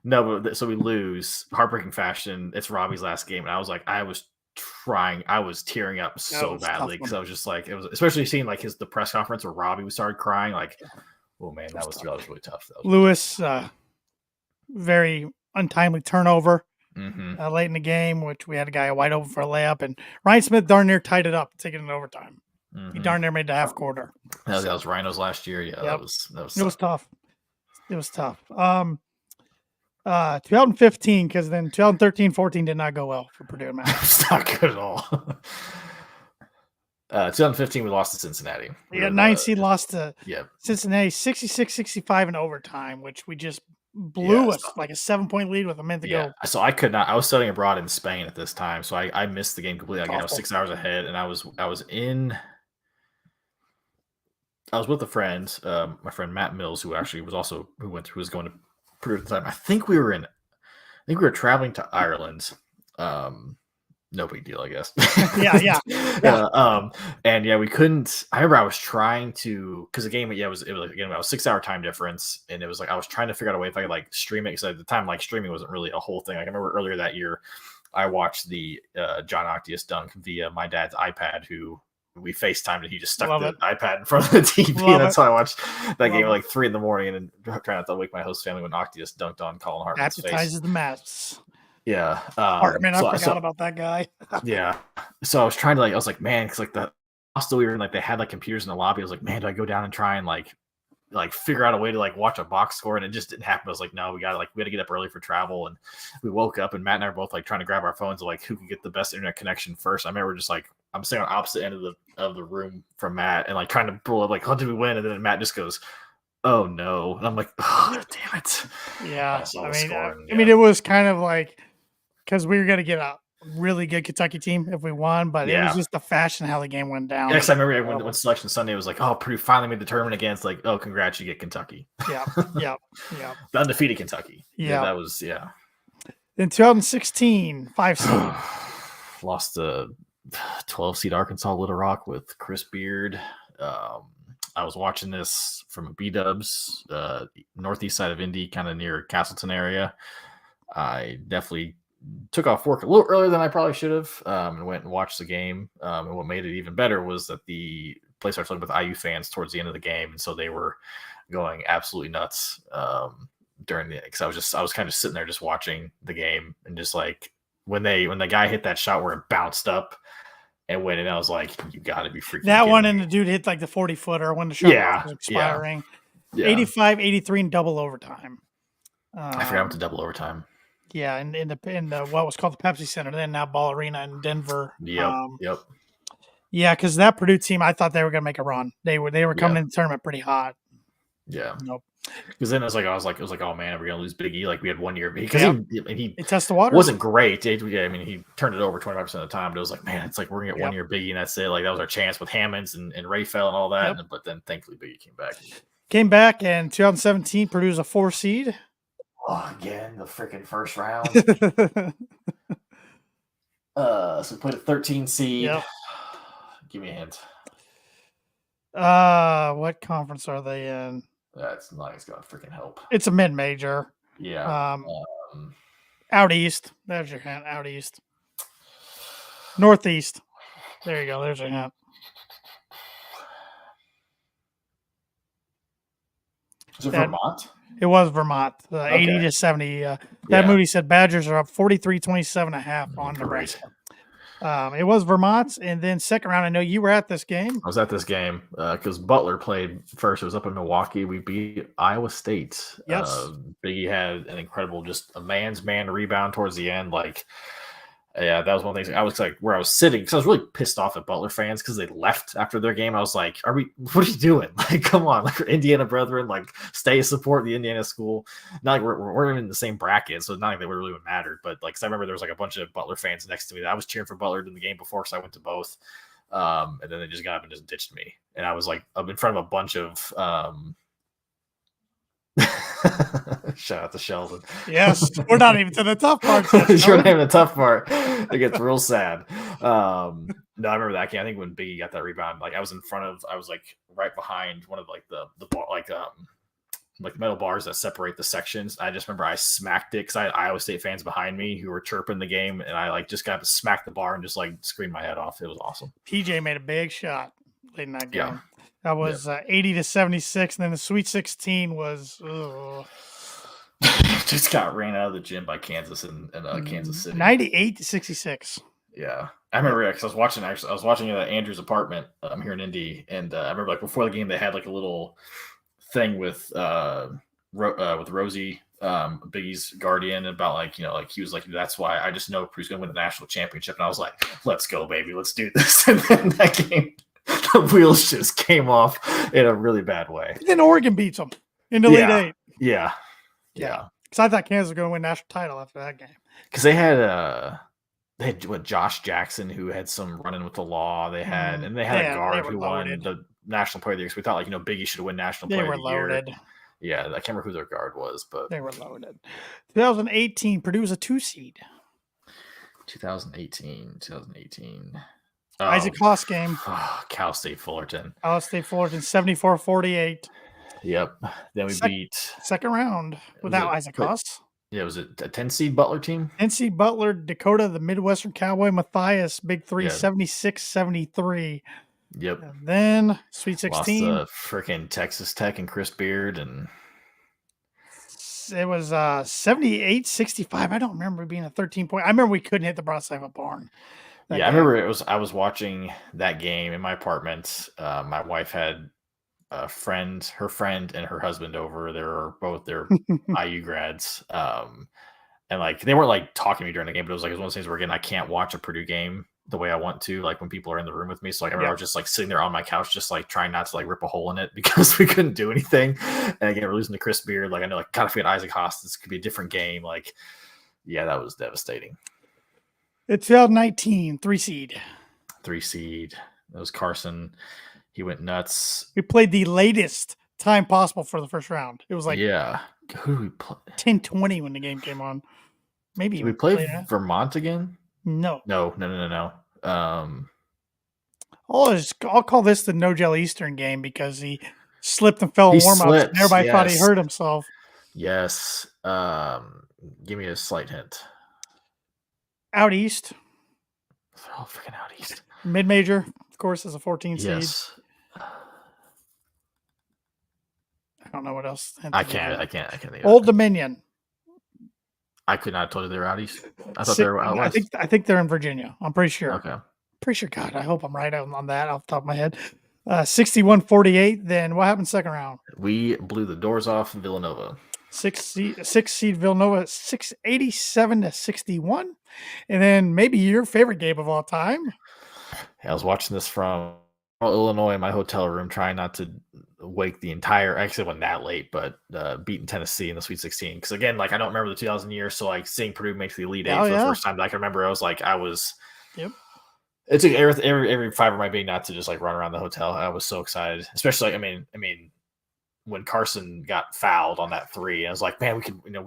No, but so we lose, heartbreaking fashion. It's Robbie's last game, and I was like, I was tearing up so badly because I was just like, it was especially seeing like the press conference where Robbie started crying. Like, oh man, that was really tough. Lewis, very untimely turnover late in the game, which we had a guy wide open for a layup, and Ryan Smith darn near tied it up, taking it in overtime. He darn near made the half quarter. That was Rhino's last year. Yeah, yep. It was tough. It was tough. 2015, because then 2013-14 did not go well for Purdue. It's not good at all. 2015, we lost to Cincinnati. We got 9 seed, lost to Cincinnati 66-65 in overtime, which we just blew us like a 7-point lead with a minute to go. So I could not. I was studying abroad in Spain at this time, so I missed the game completely. Again, I was 6 hours ahead, and I was with a friend, my friend Matt Mills, who actually was going to Purdue at the time. I think we were traveling to Ireland. No big deal, I guess. Yeah. And we couldn't. I remember I was trying to, because the game, it was again about a 6-hour time difference, and it was like I was trying to figure out a way if I could like stream it, because at the time like streaming wasn't really a whole thing. Like, I remember earlier that year, I watched the John Octius dunk via my dad's iPad, who we FaceTimed, and he just stuck the iPad in front of the TV, and that's how I watched that game at like 3 a.m. and trying not to wake my host family when Octius dunked on Colin Hartman's face. Appetizes the masses. Yeah. Hartman, I forgot about that guy. Yeah. So I was trying to I was like, man, because like the hostel we were in, like they had like computers in the lobby. I was like, man, do I go down and try and like figure out a way to like watch a box score? And it just didn't happen. I was like, no, we had to get up early for travel. And we woke up, and Matt and I were both like trying to grab our phones of like who could get the best internet connection first. I remember just like, I'm sitting on the opposite end of the room from Matt, and like trying to pull up like, how did we win? And then Matt just goes, oh no. And I'm like, oh damn it. Yeah. I mean, it was kind of like, because we were going to get a really good Kentucky team if we won, but it was just the fashion how the game went down. Yeah, because I remember when Selection Sunday was like, oh, Purdue finally made the tournament again. It's like, oh, congrats, you get Kentucky. Yeah. The undefeated Kentucky. Yeah, that was, In 2016, 5 seed. Lost to 12 seed Arkansas Little Rock with Chris Beard. I was watching this from a B-dubs, northeast side of Indy, kind of near Castleton area. I definitely took off work a little earlier than I probably should have, and went and watched the game. And what made it even better was that the place started filling with IU fans towards the end of the game, and so they were going absolutely nuts during the. Because I was kind of sitting there just watching the game, and just like when the guy hit that shot where it bounced up and went, and I was like, you got to be freaking that one, me. And the dude hit like the 40-footer when the shot was expiring. 85-83 in double overtime. I forgot what the double overtime. Yeah, in the what was called the Pepsi Center, then now Ball Arena in Denver. Yep. Yeah, because that Purdue team, I thought they were going to make a run. They were coming in the tournament pretty hot. Yeah. Nope. Because then it was like, oh man, are we going to lose Big E? Like we had 1 year because he tested the water. Wasn't great. I mean, he turned it over 25% of the time, but it was like, man, it's like we're going to get 1 year Big E, and that's it. Like that was our chance with Hammonds and Rayfeld and all that. Yep. But then thankfully Big E came back. In 2017, Purdue's a 4 seed. Oh, again, the freaking first round. So we played a 13 seed. Yep. Give me a hint. What conference are they in? That's not going to freaking help. It's a mid-major. Yeah. Out east. There's your hint. Out east. Northeast. There you go. There's your hint. Is it Vermont? It was Vermont, 80-70. That Moody said Badgers are up 43-27.5 on Nebraska. It was Vermont, and then second round. I know you were at this game. I was at this game because Butler played first. It was up in Milwaukee. We beat Iowa State. Yes. Biggie had an incredible, just a man's man rebound towards the end. Like, yeah, that was one of the things. I was like, where I was sitting, because I was really pissed off at Butler fans because they left after their game. I was like, what are you doing? Like, come on, like, Indiana brethren, like, stay support the Indiana school. Not like we're even in the same bracket, so not like that really would matter. But like, cause I remember there was like a bunch of Butler fans next to me that I was cheering for Butler in the game before, because I went to both. And then they just got up and just ditched me, and I was like up in front of a bunch of shout out to Sheldon. Yes, we're not even to the tough part. You're not even the tough part. It gets real sad. No, I remember that game. I think when Biggie got that rebound, like I was like right behind one of like the metal bars that separate the sections. I just remember I smacked it because I had Iowa State fans behind me who were chirping the game, and I like just got to smack the bar and just like screamed my head off. It was awesome. PJ made a big shot late in that game. Yeah. That was 80-76, and then the Sweet 16 was just got ran out of the gym by Kansas and Kansas City. 98-66. Yeah, I remember because I was watching at Andrew's apartment here in Indy, and I remember like before the game they had like a little thing with Rosie, Biggie's guardian, about like, you know, like he was like, that's why I just know Purdue's gonna win the national championship, and I was like, let's go, baby, let's do this. And then that game, the wheels just came off in a really bad way. And then Oregon beats them in the Elite Eight. Yeah. Because I thought Kansas was going to win national title after that game. Because they had Josh Jackson, who had some running with the law. They had a guard who won the national player of the year. So we thought, like, you know, Biggie should have won national player of the year. They were loaded. Yeah, I can't remember who their guard was, but they were loaded. 2018, Purdue was a 2 seed. 2018. Isaac Haas game. Cal State Fullerton. 74-48. Yep. Then we beat second round without Isaac Haas. Yeah, was it a 10-seed Butler team? 10-seed Butler, Dakota, the Midwestern Cowboy, Matthias, Big Three, 76-73. Yep. And then Sweet 16. Lost freaking Texas Tech and Chris Beard, and it was 78-65. I don't remember being a 13-point. I remember we couldn't hit the broadside of a barn. Yeah, I remember I was watching that game in my apartment. My wife had her friend and her husband over. They were both their IU grads. And like they weren't like talking to me during the game, but it was one of those things where, again, I can't watch a Purdue game the way I want to, like when people are in the room with me. So like I remember I was just like sitting there on my couch, just like trying not to like rip a hole in it because we couldn't do anything. And again, we're losing to Chris Beard. Like I know, like, God, if we had Isaac Haas, this could be a different game. Like, yeah, that was devastating. It's 2019, 3 seed. 3 seed. That was Carson. He went nuts. We played the latest time possible for the first round. It was like, yeah. Who did we play? 10:20 when the game came on. Maybe did we play Vermont again? No. I'll call this the No Gel Eastern game because he slipped and fell in warm-ups. And everybody thought he hurt himself. Yes. Give me a slight hint. Out east. Oh, freaking out east. Mid-major, of course, is a 14 seed. Yes. I don't know what else. I can't think. Old Dominion. I could not have told you they were out east. I thought they were out west. I think they're in Virginia. I'm pretty sure. Okay. Pretty sure. God, I hope I'm right on that off the top of my head. 61-48. Then what happened second round? We blew the doors off Villanova. 6 seed Villanova, 87-61. And then maybe your favorite game of all time. Yeah, I was watching this from Illinois in my hotel room, trying not to wake the entire. Actually, it wasn't that late, but beating Tennessee in the Sweet 16. Because again, like I don't remember the 2000 year, so like seeing Purdue make the Elite Eight for the first time, I can remember. Yep. It took every fiber of my being not to just like run around the hotel. I was so excited, especially like I mean. When Carson got fouled on that 3, I was like, man, we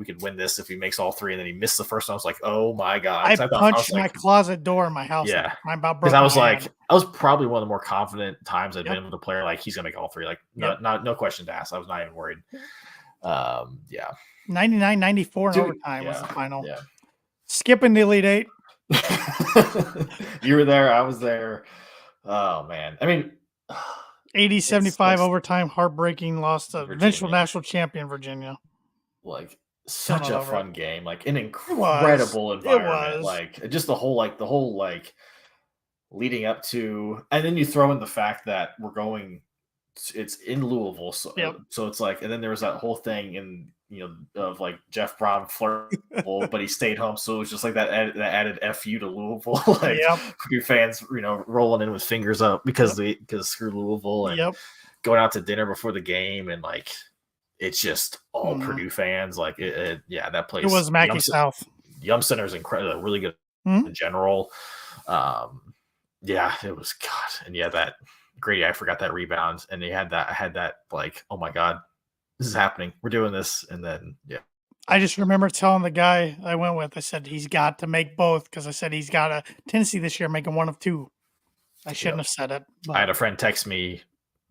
could win this if he makes all 3, and then he missed the first one. I was like, oh my God. I punched my closet door in my house. Yeah. Because I was like, I was probably one of the more confident times I'd been with a player. Like, he's going to make all 3. Like, no question to ask. I was not even worried. Yeah. 99-94 in overtime was the final. Yeah. Skipping the Elite Eight. You were there. I was there. Oh man, I mean, 80-75 it's overtime, heartbreaking loss to eventual Virginia, national champion Virginia. like Still such not a over it. fun game, like an It was. incredible It environment, was. like just the whole like leading up to, and then you throw in the fact that it's in Louisville, Yep. so it's like, and then there was that whole thing in of like Jeff Brom flirting, but he stayed home, so it was just like that added fu to Louisville, like Yep. Purdue fans, rolling in with fingers up Yep. because screw Louisville and Yep. going out to dinner before the game, and like it's just all Mhm. Purdue fans, like yeah, that It place, was Mackey South. Yum Center is incredible, really good Mhm. in general. Yeah, it was God, and yeah, that Grady, I forgot that rebound, and they had that. I had that like, oh my God, this is happening. We're doing this, and then yeah, I just remember telling the guy I went with, I said, he's got to make both because I said he's got a Tennessee this year making one of two. I shouldn't yep. have said it, I had but a friend text me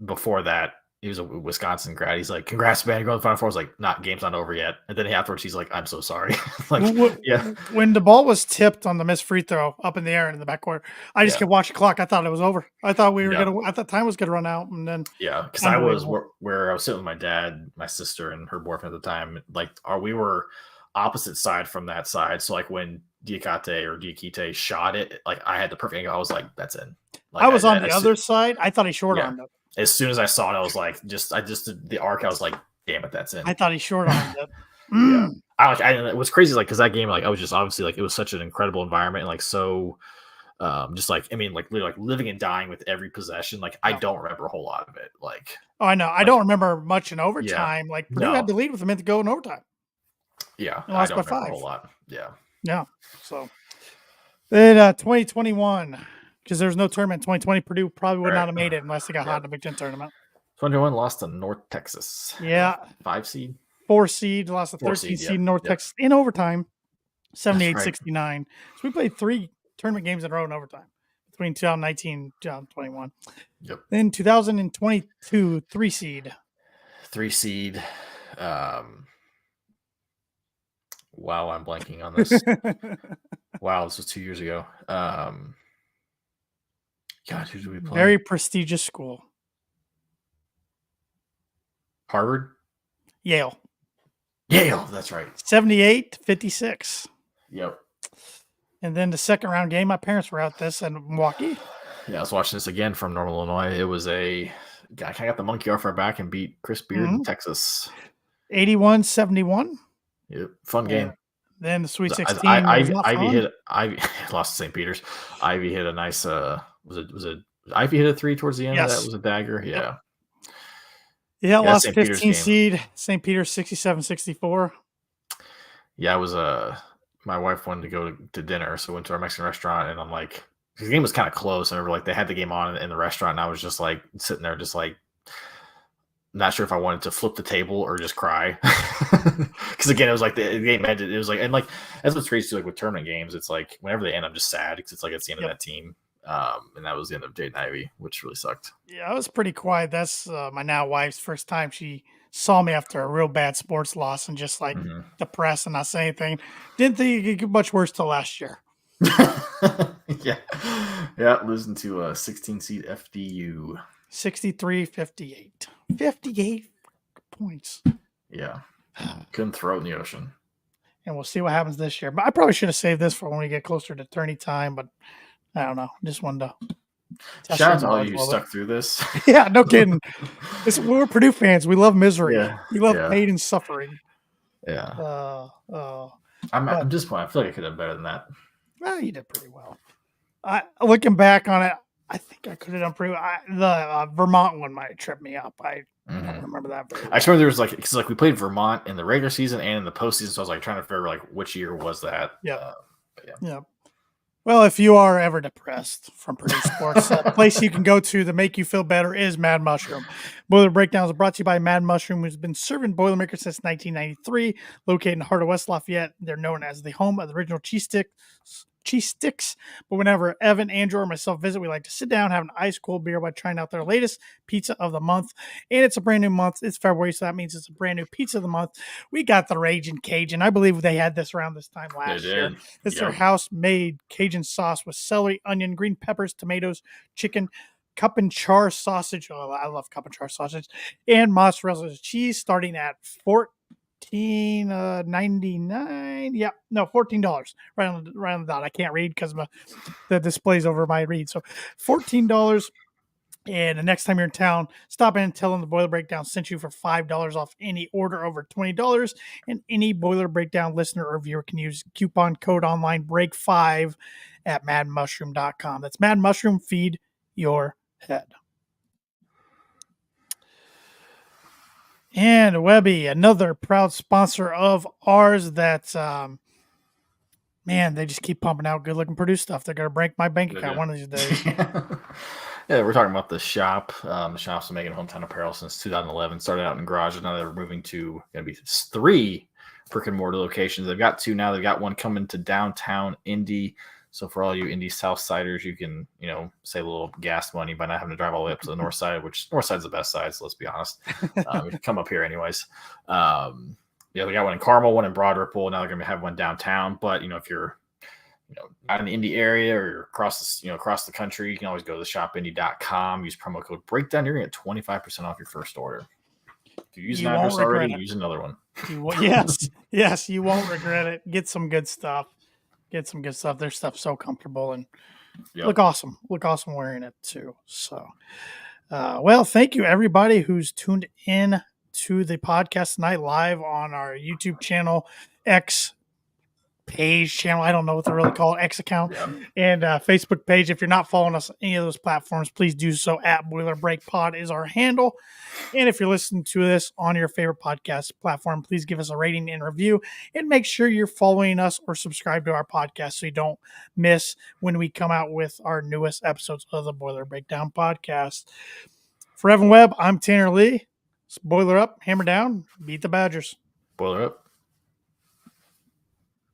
before that. He was a Wisconsin grad. He's like, "Congrats, man! You're going to the Final Four." I was like, "Not game's not over yet." And then afterwards, he's like, "I'm so sorry." Like, yeah, when the ball was tipped on the missed free throw up in the air in the backcourt, I just yeah, kept watching the clock. I thought it was over. I thought yeah, I thought time was going to run out, and then yeah. Because I was unbelievable. where I was sitting with my dad, my sister, and her boyfriend at the time. Like, we were opposite side from that side. So like when Diakite shot it, like I had the perfect angle. I was like, "That's in." I Like was on the other side. I thought he short yeah. armed it. As soon as I saw it, I was like, I just did the arc. I was like, damn it, that's in. I thought he short armed it. Yeah. Mm. It was crazy, like, because that game, like, I was just obviously like, it was such an incredible environment, and like, so, just like, I mean, like, literally, like, living and dying with every possession. Like, I Yeah. don't remember a whole lot of it. Oh, I know. I Like, don't remember much in yeah, overtime. Like Purdue had no, the lead with a minute to go in overtime yeah, and I lost don't by remember a 5. whole lot. Yeah, Yeah. So then 2021, because there was no tournament in 2020, Purdue probably would not right. have made it unless they got hot in Yep. the Big Ten tournament. 21 lost to North Texas, Yeah. 5 seed, 4 seed, lost the 4 13 seed. seed Yep, in North yep, Texas in overtime, that's right. 78-69. So we played 3 tournament games in a row in overtime between 2019 and 2021. Yep, Then 2022, 3 seed. 3 seed. Um, wow, I'm blanking on this. Wow, this was 2 years ago. God, who did we play? Very prestigious school. Harvard? Yale. Yale, that's right. 78-56. Yep. And then the second round game, my parents were at this in Milwaukee. Yeah, I was watching this again from Normal, Illinois. It was I kind of got the monkey off our back and beat Chris Beard in Texas. 81-71. Yep, fun And game. then the Sweet I, 16 was not Ivy fun. hit Ivy lost to St. Peter's. Ivy hit a nice Ivy hit a 3 towards the end of that? Yes. Was a dagger. Yep. Yeah. Yeah, Yeah, lost St. Peter's 15 game. seed. St. Peter's 67-64. Yeah, I was my wife wanted to go to dinner, so we went to our Mexican restaurant, and I'm like, the game was kind of close. And like they had the game on in the restaurant, and I was just like sitting there, just like not sure if I wanted to flip the table or just cry. Because again, it was like the game ended. It was like, and like that's what's crazy too, like with tournament games. It's like whenever they end, I'm just sad because it's like it's the end Yep. of that team. And that was the end of Jaden Ivey, which really sucked. Yeah, I was pretty quiet. That's my now wife's first time she saw me after a real bad sports loss and just like Mm-hmm. depressed and not say anything. Didn't think it could get much worse till last year. Yeah. Yeah. Losing to a 16 seed FDU. 63-58. 58 points. Yeah. Couldn't throw it in the ocean. And we'll see what happens this year. But I probably should have saved this for when we get closer to tourney time, but I don't know. Just wanted to test Shout out your to all knowledge you a who little bit. stuck through this. Yeah, no kidding. We're Purdue fans. We love misery. Yeah, We love yeah. pain and suffering. Yeah. But I'm disappointed. I feel like I could have done better than that. well, you did pretty well. Looking back on it, I think I could have done pretty well. The Vermont one might have tripped me up. I don't remember that very well. I just remember there was because we played Vermont in the regular season and in the postseason, so I was like trying to figure like which year was that. Yeah. Yeah. Yeah. Well, if you are ever depressed from Purdue sports, a place you can go to make you feel better is Mad Mushroom. Boiler Breakdowns are brought to you by Mad Mushroom, who's been serving Boilermakers since 1993. Located in the heart of West Lafayette, they're known as the home of the original cheese sticks, cheese sticks. But whenever Evan, Andrew, or myself visit, we like to sit down, have an ice cold beer by trying out their latest pizza of the month. And it's a brand new month. It's February, so that means it's a brand new pizza of the month. We got the Raging Cajun. I believe they had this around this time last year. It's their house-made Cajun sauce with celery, onion, green peppers, tomatoes, chicken, cup and char sausage. Oh, I love cup and char sausage, and mozzarella cheese, starting at $14.99. Yeah, no, $14. Right on the dot. I can't read because the display's over my read. So $14. And the next time you're in town, stop in and tell them the Boiler Breakdown sent you for $5 off any order over $20. And any Boiler Breakdown listener or viewer can use coupon code online break5 at madmushroom.com. That's Mad Mushroom. Feed your head. And Webby, another proud sponsor of ours that, man, they just keep pumping out good-looking Purdue stuff. They're going to break my bank account one of these days. Yeah, we're talking about the shop. The shop's been making hometown apparel since 2011. Started out in garages. Now they're moving to going to be 3 brick-and-mortar locations. They've got 2 now. They've got one coming to downtown Indy. So for all you Indy Southsiders, you can, save a little gas money by not having to drive all the way up to the north side, which north side's the best side, so let's be honest. You can come up here anyways. We got one in Carmel, one in Broad Ripple. Now they're going to have one downtown. But, if you're not in the Indy area or across the country, you can always go to theshopindy.com, use promo code breakdown. You're going to get 25% off your first order. If you use an address already, use another one. Yes, you won't regret it. Get some good stuff. Their stuff's so comfortable and look awesome. Look awesome wearing it too. So, thank you everybody who's tuned in to the podcast tonight live on our YouTube channel, X page channel. I don't know what to really call it, X account, and Facebook page. If you're not following us on any of those platforms, please do so. At Boiler Break Pod is our handle. And if you're listening to this on your favorite podcast platform, please give us a rating and review, and make sure you're following us or subscribe to our podcast so you don't miss when we come out with our newest episodes of the Boiler Breakdown podcast. For Evan Webb, I'm Tanner Lee. Boiler up, hammer down, beat the Badgers. Boiler up.